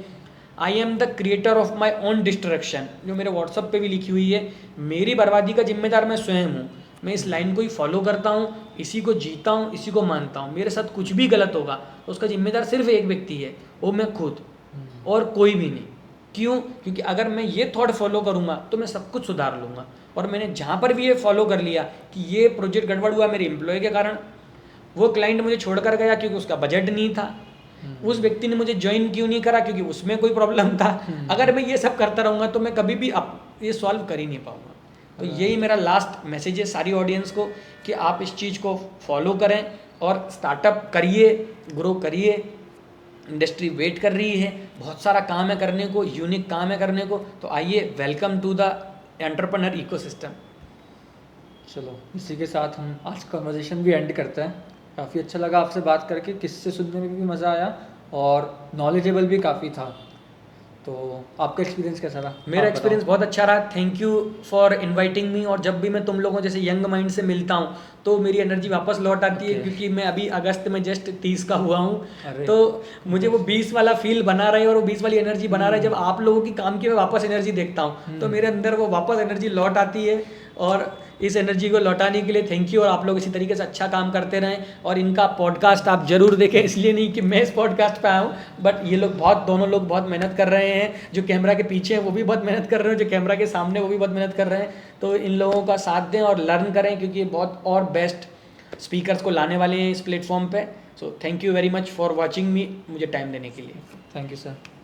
I am the creator of my own destruction, जो मेरे व्हाट्सअप पे भी लिखी हुई है। मेरी बर्बादी का जिम्मेदार मैं स्वयं हूँ। मैं इस लाइन को ही फॉलो करता हूँ, इसी को जीता हूँ, इसी को मानता हूँ। मेरे साथ कुछ भी गलत होगा तो उसका जिम्मेदार सिर्फ एक व्यक्ति है, वो मैं खुद, और कोई भी नहीं। क्यों? क्योंकि अगर मैं ये थॉट फॉलो करूँगा तो मैं सब कुछ सुधार लूँगा। और मैंने जहाँ पर भी ये फॉलो कर लिया कि ये प्रोजेक्ट गड़बड़ हुआ मेरे एम्प्लॉय के कारण, वो क्लाइंट मुझे छोड़कर गया क्योंकि उसका बजट नहीं था, उस व्यक्ति ने मुझे ज्वाइन क्यों नहीं करा क्योंकि उसमें कोई प्रॉब्लम था। अगर मैं ये सब करता रहूँगा तो मैं कभी भी ये सॉल्व कर ही नहीं पाऊँगा। तो यही मेरा लास्ट मैसेज है सारी ऑडियंस को कि आप इस चीज़ को फॉलो करें और स्टार्टअप करिए, ग्रो करिए। इंडस्ट्री वेट कर रही है, बहुत सारा काम है करने को, यूनिक काम है करने को। तो आइए, welcome to the entrepreneur ecosystem. चलो इसी के साथ हम आज कन्वर्सेशन भी एंड करते हैं। काफ़ी अच्छा लगा आपसे बात करके, किससे सुनने में भी मज़ा आया और नॉलेजेबल भी काफ़ी था। तो आपका एक्सपीरियंस कैसा रहा? मेरा एक्सपीरियंस बहुत अच्छा रहा। Thank you for inviting me. और जब भी मैं तुम लोगों जैसे यंग माइंड से मिलता हूँ तो मेरी एनर्जी वापस लौट आती है, क्योंकि मैं अभी अगस्त में जस्ट 30 का हुआ हूँ। तो मुझे वो 20 वाला फील बना रहे और वो 20 वाली एनर्जी बना रहे। जब आप लोगों की काम की मैं वापस एनर्जी देखता हूँ तो मेरे अंदर वो वापस एनर्जी लौट आती है। और इस एनर्जी को लौटाने के लिए थैंक यू। और आप लोग इसी तरीके से अच्छा काम करते रहें। और इनका पॉडकास्ट आप ज़रूर देखें, इसलिए नहीं कि मैं इस पॉडकास्ट पे आया हूँ, बट ये लोग दोनों लोग बहुत मेहनत कर रहे हैं। जो कैमरा के पीछे हैं वो भी बहुत मेहनत कर रहे हैं, जो कैमरा के सामने वो भी बहुत मेहनत कर रहे हैं। तो इन लोगों का साथ दें और लर्न करें, क्योंकि ये बहुत और बेस्ट स्पीकर्स को लाने वाले हैं इस प्लेटफॉर्म पे। So thank you very much for watching मी, मुझे टाइम देने के लिए। Thank you sir.